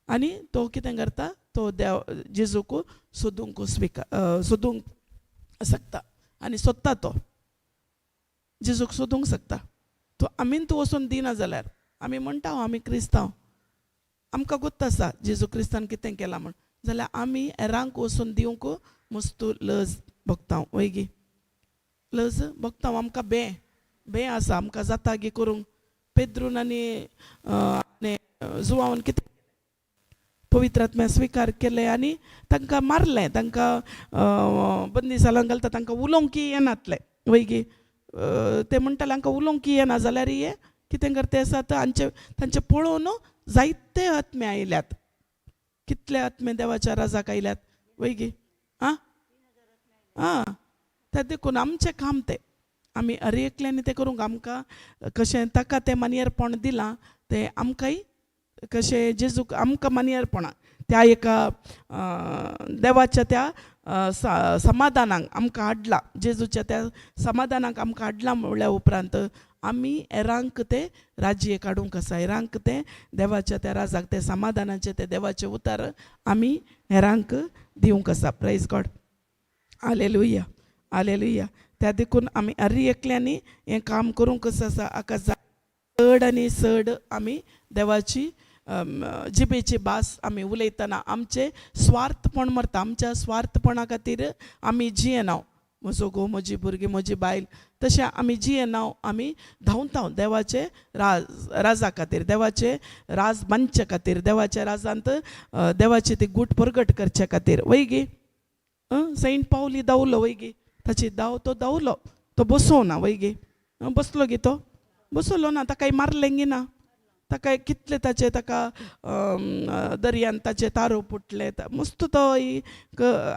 आनी तो कितें करता तो देव जेजूक सोदूंक शकता आनी सोदता तो जेजूक सोदूंक शकता तो आमीन तूं वचून दिना जाल्यार आमी म्हणटा आमी क्रिस्तांव आमकां गोत्त आसा जेजू क्रिस्तान कितें केलां म्हण जाल्यार आमी हेरांक वचून दिवंक मस्तू लज भोगता वैगी लज भोगता आमकां बे आसा आमकां जाता गी करूंक पेद्रून आनी जुवान कितें पवित्र आत्म्या स्विकार केले आनी तांकां मारलें तांकां बंदिसालान घालता तांकां उलोवंक येनातलें वैगी ते म्हणटाले हांकां उलोवंक येना जाल्यार हे कितें करता आसा तांचे पळोवन जायते आत्मे आयल्यात कितले आत्मे देवाच्या राजाक आयल्यात वैगी ते देखून आमचें काम तें आमी हर एकल्यांनी तें करूंक आमकां कशें ताका तें मान्यरपण दिलां तें आमकांय कशें जेजूक आमकां मान्यरपणां त्या एका देवाच्या त्या समाधानाक आमकां हाडला जेजूच्या त्या समाधानाक आमकां हाडला म्हणल्या उपरांत आमी हेरांक तें राज्य काडूंक आसा हेरांक तें देवाच्या त्या राजाक तें समाधानाचें तें देवाचें उतर आमी हेरांक दिवंक आसा प्रायज गॉड हालेलुया हालेलुया त्या देखून आमी हर एकल्यांनी हें काम करूंक आसा हाका चड आनी चड आमी देवाची जिबेची भास आमी उलयतना आमचे स्वार्थपण मरता आमच्या स्वार्थपणा खातीर आमी जियेना म्हजो घोव म्हजी भुरगीं म्हजी बायल तशें आमी जियेना आमी धांवता देवाचे राजा खातीर देवाचे राजमंच खातीर देवाच्या राजांत देवाची ती गूट परगट करचे खातीर वैगी सेंट पावली धांवलो वैगी ताची धांव तो धांवलो तो बसो ना वैगी बसलो गी तो बसलो ना ताका मारलें गी ना ताका कितले ताचे ताका दर्यान ताचे तारो फुटले मस्त तो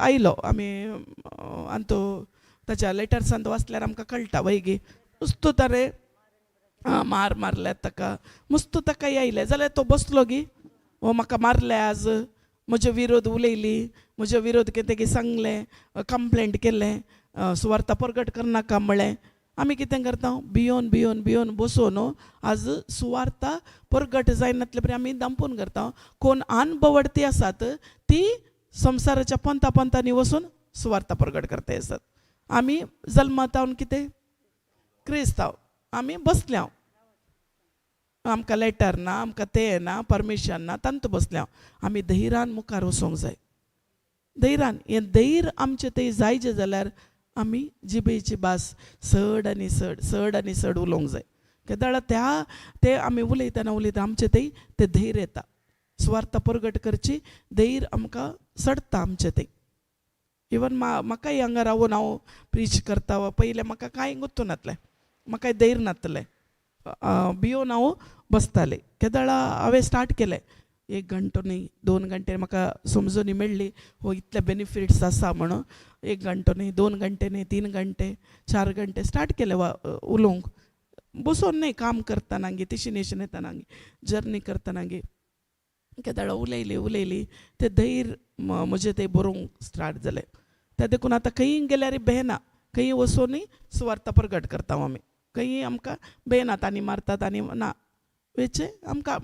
आयलो आमी आनी तो ताच्या लेटर्सान वाचल्यार आमकां कळटा वैगी मस्त तारे मारल्यात ताका मस्त ताका आयले जाल्यार तो बसलो गी हो म्हाका मारले आज म्हजे विरोध उलयली म्हजे विरोध कितें सांगलें कंप्लेंट केलें सुवार्ता परगट करनाका म्हणलें आमी कितें करता भियोन बसोन आज सुवार्ता परगट जायनातले परी आमी दांपून करता कोण अनुभवडती आसात ती संवसाराच्या पंतांनी वचून सुवार्ता परगट करता आसात आमी जल्मातावन कितें क्रिस्तांव आमी बसल्या आमकां लेटर ना आमकां तें ना परमिशन ना तांत बसल्या आमी धैर्यान मुखार वचोंक जाय धैर्यान हें धैर्य आमचें थंय जायचें जाल्यार आमी जिबेची भास चड आनी चड उलोवंक जाय केदाळा ते आमी उलयतना आमचें थंय तें धैर्य येता स्वार्थ परगट करची धैर्य आमकां सडटा आमचें थंय इवन म्हाकाय हांगा रावून हांव प्रीच करता पयलें म्हाका कांय गुर्तू नासलें म्हाकाय धैर्य नासलें भियोन हांव बसतालें केदाळा हांवें स्टार्ट केलें 1 घंटो न्ही 2 घंटे म्हाका समजून मेळ्ळी हो इतले बेनिफिट्स आसा म्हणून 1 घंटो न्ही 2 घंटे न्ही 3 घंटे 4 घंटे स्टार्ट केले उलोवंक बसोन न्ही काम करतना गे तिशीनेशन येतना जर्नी करतना गे केदाळा उलयली ते धैर्य म्हजें तें बरोवंक स्टार्ट जालें त्या देखून आतां खंय गेल्यार भेना खंय वचोन सुवार्ता परगट करता आमी खंय आमकां भेनात आनी मारतात आनी ना वेचे आमकां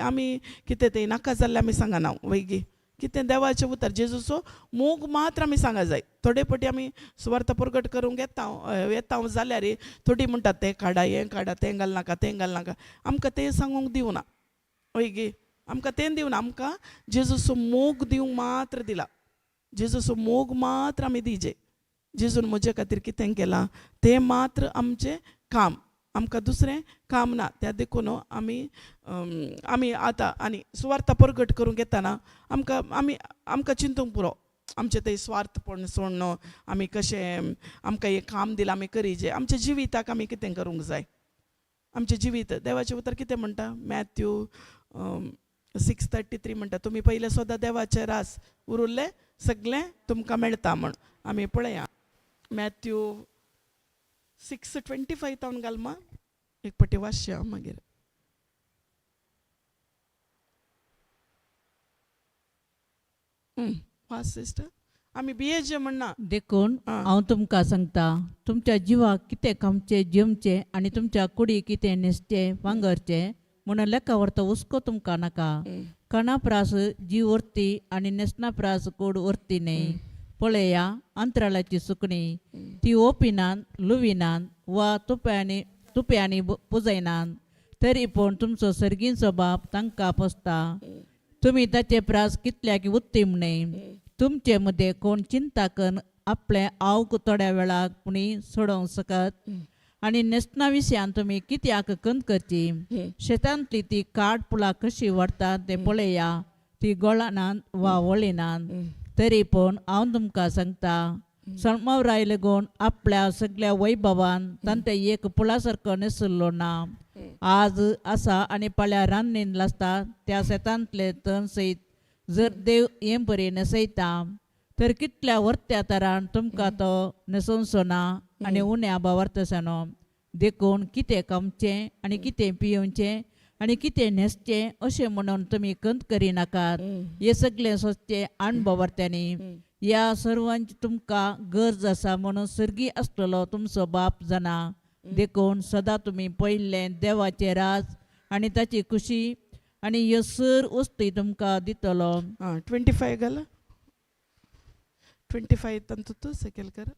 आमी कितें तें नाका जाल्यार आमी सांगना वैगी कितें देवाचें उतर जेजूचो मोग मात्र आमी सांगा जाय थोडे फावटी आमी सुवार्ता परगट करूंक येता जाल्यार थोडी म्हणटात तें काडा हें काडा तें घाल नाका आमकां तें सांगूंक दिवना वैगी आमकां तें दिवना आमकां जेजूचो मोग दिवंक मात्र दिला जेजूचो मोग मात्र आमी दिजे जेजून म्हजे खातीर कितें केलां तें मात्र आमचें काम आमकां दुसरें काम ना त्या देखून आमी आतां आनी सुवार्ता परगट करूंक येताना आमकां चिंतूंक पुरो आमचें तें स्वार्थपण सोडणो आमी कशें आमकां हें काम दिलां आमी करीजे आमच्या जिविताक आमी कितें करूंक जाय आमचें जिवीत देवाचें उतर कितें म्हणटा मॅथ्यू 6:33 म्हणटा तुमी पयले सदां देवाचे रास उरिल्ले सगळें तुमकां मेळटा म्हण आमी पळया मॅथ्यू 6:25 तावन घाल मा एक पटी वाचया मागीर वाच सिस्टर आमी बियेचे म्हणना देखून हांव तुमकां सांगता तुमच्या जिवाक कितें खावचे जेवचे आनी तुमच्या कुडी कितें न्हेसचे वांगरचे म्हणून लेखा व्हरता हुस्को तुमकां नाका कणा प्रास जीव व्हरती आनी नेसना प्रास कूड व्हरती न्ही पळया अंतराळाची सुकणी ती ओपिनान लुविनान वा तुप्यांनी पुजयनान तरी पूण तुमचो सर्गींचो बाप तांकां पोसता तुमी ताचे प्रास कितल्याक उत्तीम न्ही तुमचे मदें कोण चिंता करून आपले आवक थोड्या वेळाक पुणी सोडोवंक शकत आनी नेसना विशयान तुमी कित्याक कंत करची शेतांतली ती काड पुळां कशी वाडटा ते पळया ती गोळानान वा वळिनान तरी पूण हांव तुमकां सांगता सणमावराय लागून आपल्या सगळ्या वैभवान तांते एक पुळा सारको नेसल्लो ना आज आसा आनी फाल्यां रान्नीन लासता त्या शेतांतले तण सयत जर देव हे बरी नेसयता तर कितल्या वर्त्या तरान तुमकां तो नेसोवचो ना आनी उण्या भावार्थसानो देखून कितें खावचें आनी कितें पियोवचें आनी कितें न्हेसचें अशें म्हणून तुमी कंत करिनाकात हे सगळें सोंसचें आण भावार्थ्यांनी ह्या सर्वांची तुमकां गरज आसा म्हणून सर्गी आसलेलो तुमचो बाप जाणा देखून सदां तुमी पयलें देवाचें राज आनी ताची खुशी आनी ह्यो सर वस्ती तुमकां दितलो 25 घाल 25 तंतू सेकेल कर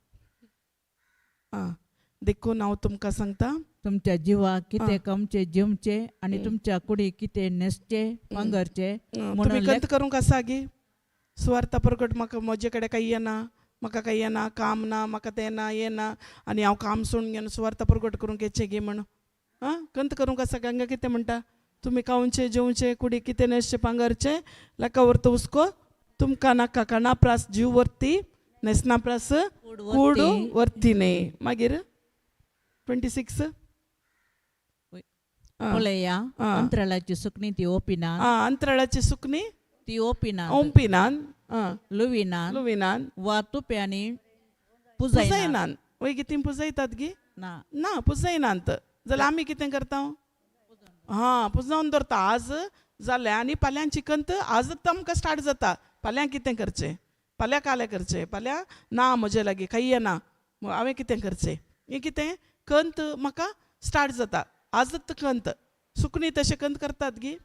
देखून हांव तुमकां सांगता तुमच्या जिवाक कितें खावचे जेवचे आनी तुमच्या कुडी कितें न्हेसचे वांगरचे तुमी कंत करूंक आसा गी सुवार्थ प्रकट म्हाका म्हजे कडेन काही येना म्हाका काही येना काम ना म्हाका तें ना हें ना आनी हांव काम सोडून घेवन सुवार्थ प्रकट करूंक येचें गे म्हण कंत करूंक आसा गंगा कितें म्हणटा तुमी खावचे जेवचे कुडी कितें न्हेसचे पांगरचे लाका व्हरता हुस्को तुमकां नाका कणा प्रास जीव व्हरती न्हेसना प्रास कूड व्हरती न्ही मागीर 26 पळया अंतराळाची सुकणी ती ओपिनान अंतराळाची सुकणी ती ओपिनान ओंपिनान लुविनान वा तुप्यांनी पुजयनान वय कितें पुजयतात गी ना पुजयनात जाल्यार आमी कितें करता पुजोवन दवरता आज जालें आनी फाल्यांची कंत आजच आमकां स्टार्ट जाता फाल्यां कितें करचें फाल्यां कालें करचें फाल्यां ना म्हजे लागीं काही येना हांवें कितें करचें हें कितें कंत म्हाका स्टार्ट जाता आजच कंत सुकणी तशें कंत करतात गी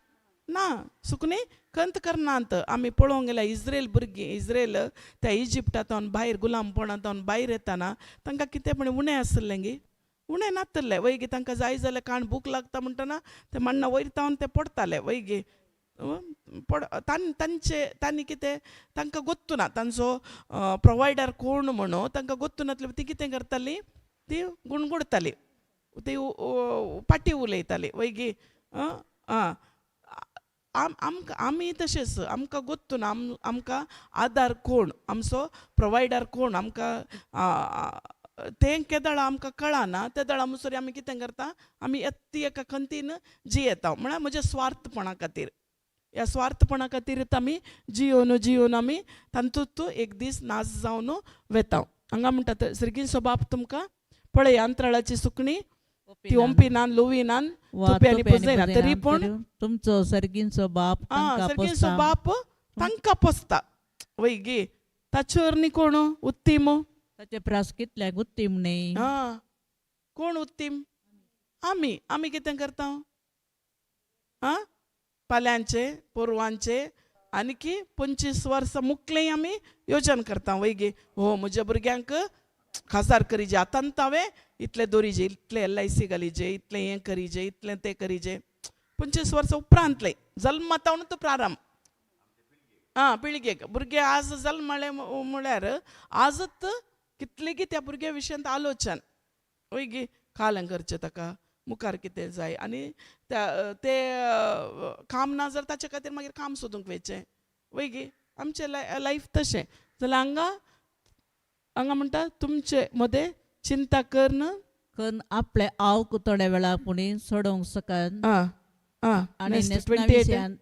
ना सुकणी कंत करनात आमी पळोवंक गेल्यार इस्रेल भुरगीं इस्रेल त्या इजिप्टांतून भायर गुलामपणांतून भायर येताना तांकां कितें पण उणें आसलें गी उणें नासतलें वयगी तांकां जाय जाल्यार काण भूक लागता म्हणटना ते मण्ण वयर तावन ते पडताले वयगी तांणी कितें तांकां गोत्तू ना तांचो प्रोवायडर कोण म्हणून तांकां गोत्तू नासलें ती कितें करताली ती गुणगुडताली ती पाटी उलयताली वयगी आमी तशेंच आमकां गोत्तू ना आमकां आदार कोण आमचो प्रोवायडर कोण आमकां तें केदळां आमकां कळना त्या दळा मुसोरी आमी कितें करता आमी ती एका खंतीन जियेता म्हळ्यार म्हज्या स्वार्थपणा खातीर ह्या स्वार्थपणा खातीर आमी जियोन आमी तातूंत एक दीस नाश जावन वेता हांगा म्हणटा सर्गीचो बाप तुमकां पळय अंतराळाची सुकणी ती ओंपिनान लुविनान तुप्यांनी पुजयना तरी पूण तुमचो सर्गीचो बाप सर्गीचो बाप तांकां पोसता वयगी ताचेर न्ही कोण उत्तीम ताचे प्रास कितल्याक उत्तीम न्ही कोण उत्तीम आमी कितें करता फाल्यांचे पोरवांचे आनीकी 25 वर्सां मुखलें आमी योजन करता वयगी म्हज्या भुरग्यांक खासार करीजे आतां हांवें इतलें दोरीजे इतलें LIC घालीजे इतलें हें करीजे इतलें तें करीजे 25 वर्सां उपरांतलें जल्मातावन तो प्रारंभ पिळगेक भुरगे आज जल्मले म्हळ्यार आजच कितले की त्या भुरग्या विशयांत आलोचन वयगी खालें करचें ताका मुखार कितें जाय आनी ते काम ना जर ताचे खातीर मागीर काम सोदूंक वयचें वयगी आमचें लायफ तशें जाल्यार हांगा म्हणटा तुमचे मदें चिंता करून आपले आवक थोड्या वेळा पुणी सोडोवंक शकन आनी 28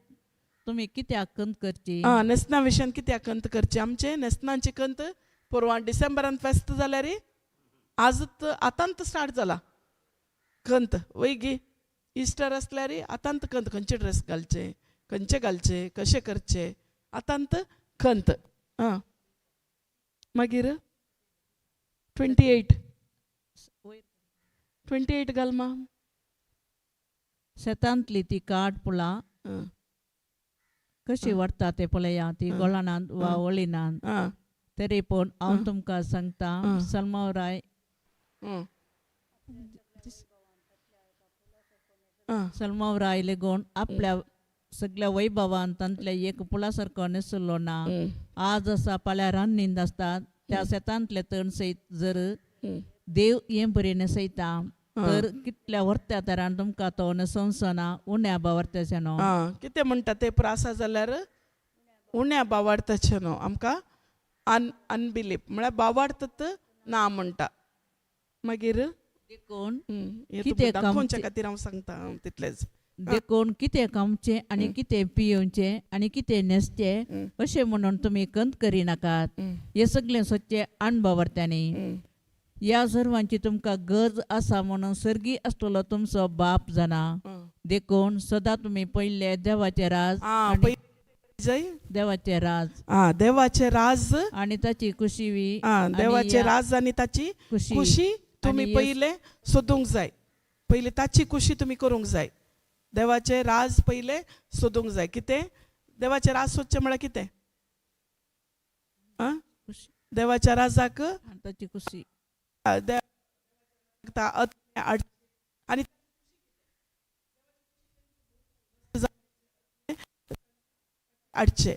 तुम्ही कित्याक कंत करची नेसना विशयान कित्याक कंत करचे आमचे नेसनांची कंत परवा डिसेंबरान फेस्त जाल्यार आजच आतांत स्टार्ट जाला कंत वैगी इस्टर आसल्यार आतांत कंत खंयचे ड्रेस घालचे खंयचे घालचे कशें करचे आतांत कंत मागीर 28 घाल मा शेतांतली ती काट पुला कशी वाडटा ते पळया ती गोळानांत वा वळिनांत तरी पण हांव तुमकां सांगता सलमावराय सलमावराय लेगून आपल्या सगळ्या वैभवान तांतल्या एक पुला सारको नेसलो ना आज आसा फाल्यां रान्नींत आसतात त्या शेतांतले तण सयत जर देव हे बरें नेसयता तर कितल्या वर्त्या तरान तुमकां तो नेसोवचोना उण्या बावर्त्याचे न्हू कितें म्हणटा ते प्रासा जाल्यार उण्या बावार्थाचे न्हू आमकां अनबिलीफ म्हळ्यार बावार्थत ना म्हणटा मागीर देखून कितें दाखोवच्या खातीर हांव सांगता तितलेंच देखून कितें खावचें आनी कितें पियोवचें आनी कितें न्हेसचें अशें म्हणून तुमी कंत करिनाकात हे सगळें सच्चे अणभवर्त्यांनी ह्या सर्वांची तुमकां गरज आसा म्हणून सर्गी आसतलो तुमचो बाप जाणा देखून सदां तुमी पयले देवाचे राज देवाचे राज देवाचे राज आनी ताची खुशी देवाचे राज आनी ताची खुशी तुमी पयले सोदूंक जाय पयले ताची खुशी तुमी करूंक जाय देवाचे राज पयले सोदूंक जाय कितें देवाचे राज सोदचें म्हळ्यार कितें देवाच्या राजाक ताची खुशी आनी हाडचे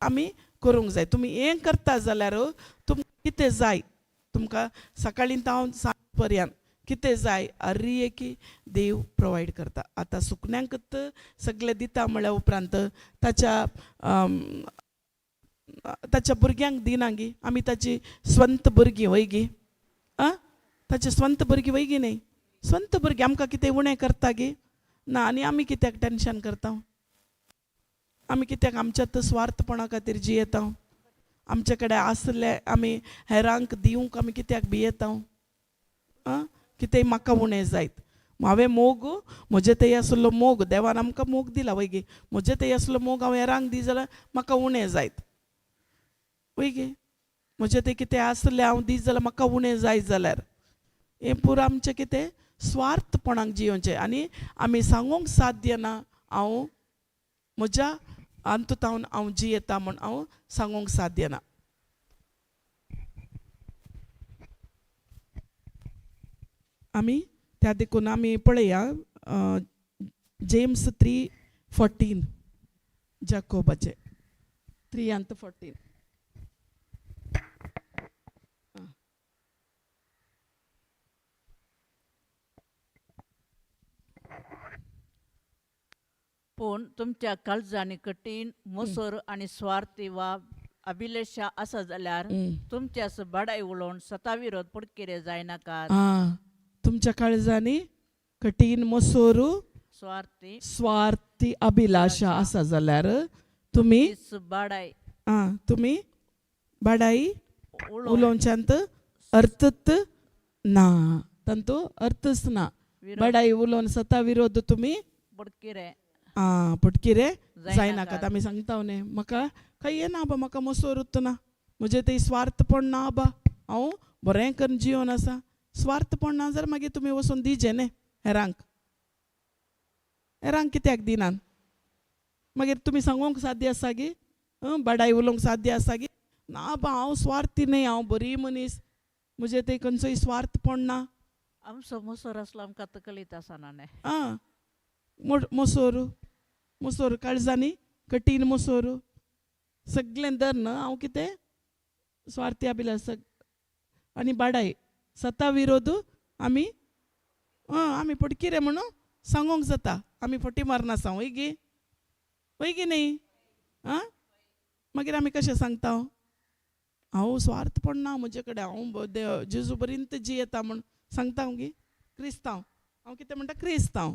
आमी करूंक जाय तुमी हें करता जाल्यार तुमकां कितें जाय तुमकां सकाळीं हांव सांज पर्यंत कितें जाय हर की देव प्रोवायड करता आतां सुकण्यांक सगळें दिता म्हळ्या उपरांत ताच्या भुरग्यांक दिना गी आमी ताची स्वंत भुरगीं वय गी ताचे स्वंत भुरगीं वय गी न्ही स्वंत भुरगीं आमकां कितें उणें करता गे ना आनी आमी कित्याक टेंशन करता आमी कित्याक आमच्या स्वार्थपणा खातीर जियेता आमचे कडेन आसले आमी हेरांक दिवंक आमी कित्याक भियेता कितेंय म्हाका उणें जायत हांवें मोग म्हजे थंय आसलो मोग देवान आमकां मोग दिला वय गे म्हजे थंय आसलो मोग हांव हेरांक दी जाल्यार म्हाका उणें जायत वय गे म्हजे थंय कितें आसलें हांव दी जाल्यार म्हाका उणें जाय जाल्यार हें पुरो आमचें कितें स्वार्थपणाक जियोचें आनी आमी सांगूंक साध्य ना हांव म्हज्या अंततावन हांव जियेता म्हूण हांव सांगूंक साध्य ना आमी त्या देखून आमी पळया जेम्स 3:14 जाकोबाचे 3:14 पूण तुमच्या काळजांनी कठीण मोसोर आनी स्वार्थी वा अभिलेशा आसा जाल्यार तुमच्या बडाय उलोवन स्वता विरोध पडकिरे जायनाकात तुमच्या काळजांनी कठीण मोसोरू स्वार्थी अभिलाषा आसा जाल्यार तुमी बडाई उलोवच्यांत अर्थच ना तांतू अर्थच ना बडाई उलोवन स्वता विरोध तुमी पडकिरे जायनाकात आमी सांगता न्ही म्हाका काही ना बा म्हाका मोसोरूच ना म्हजे थंय स्वार्थपण ना बा हांव बरें करून जिवन आसा स्वार्थपण ना जाल्यार मागीर तुमी वचून दिजें न्ही हेरांक कित्याक दिनान मागीर तुमी सांगूंक साध्य आसा गी बडाई उलोवंक साध्य आसा गी ना बा हांव स्वार्थी न्ही हांव बरी मनीस म्हजे थंय खंयचोय स्वार्थपण ना आमचो मोसोर आसलो आमकां तकलीत आसना मोसोर काळजांनी कठीण मोसोर सगळें धर न्हय हांव कितें स्वार्थी अभिलाश आनी बाडाय स्वता विरोध आमी पडकिरे म्हणून सांगूंक जाता आमी फटी मारनासा वय गी न्ही मागीर आमी कशें सांगता हांव स्वार्थपण ना म्हजे कडेन हांव जेजू पर्यंत जियेता म्हूण सांगता हांव गी क्रिस्तांव हांव कितें म्हणटा क्रिस्त हांव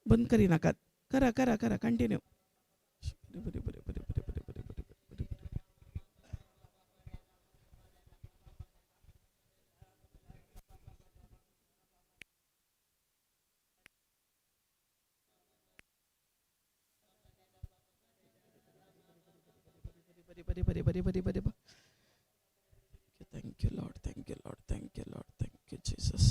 बंद करी नाकात. करा करा करा कंटिन्यू. बरे बरे बरे बरे बरे बरे बरे बरे बरे. बरे बरे बरे बरे बरे बरे. Thank you, Lord. Thank you, Lord. Thank you, Lord. Thank you, Jesus.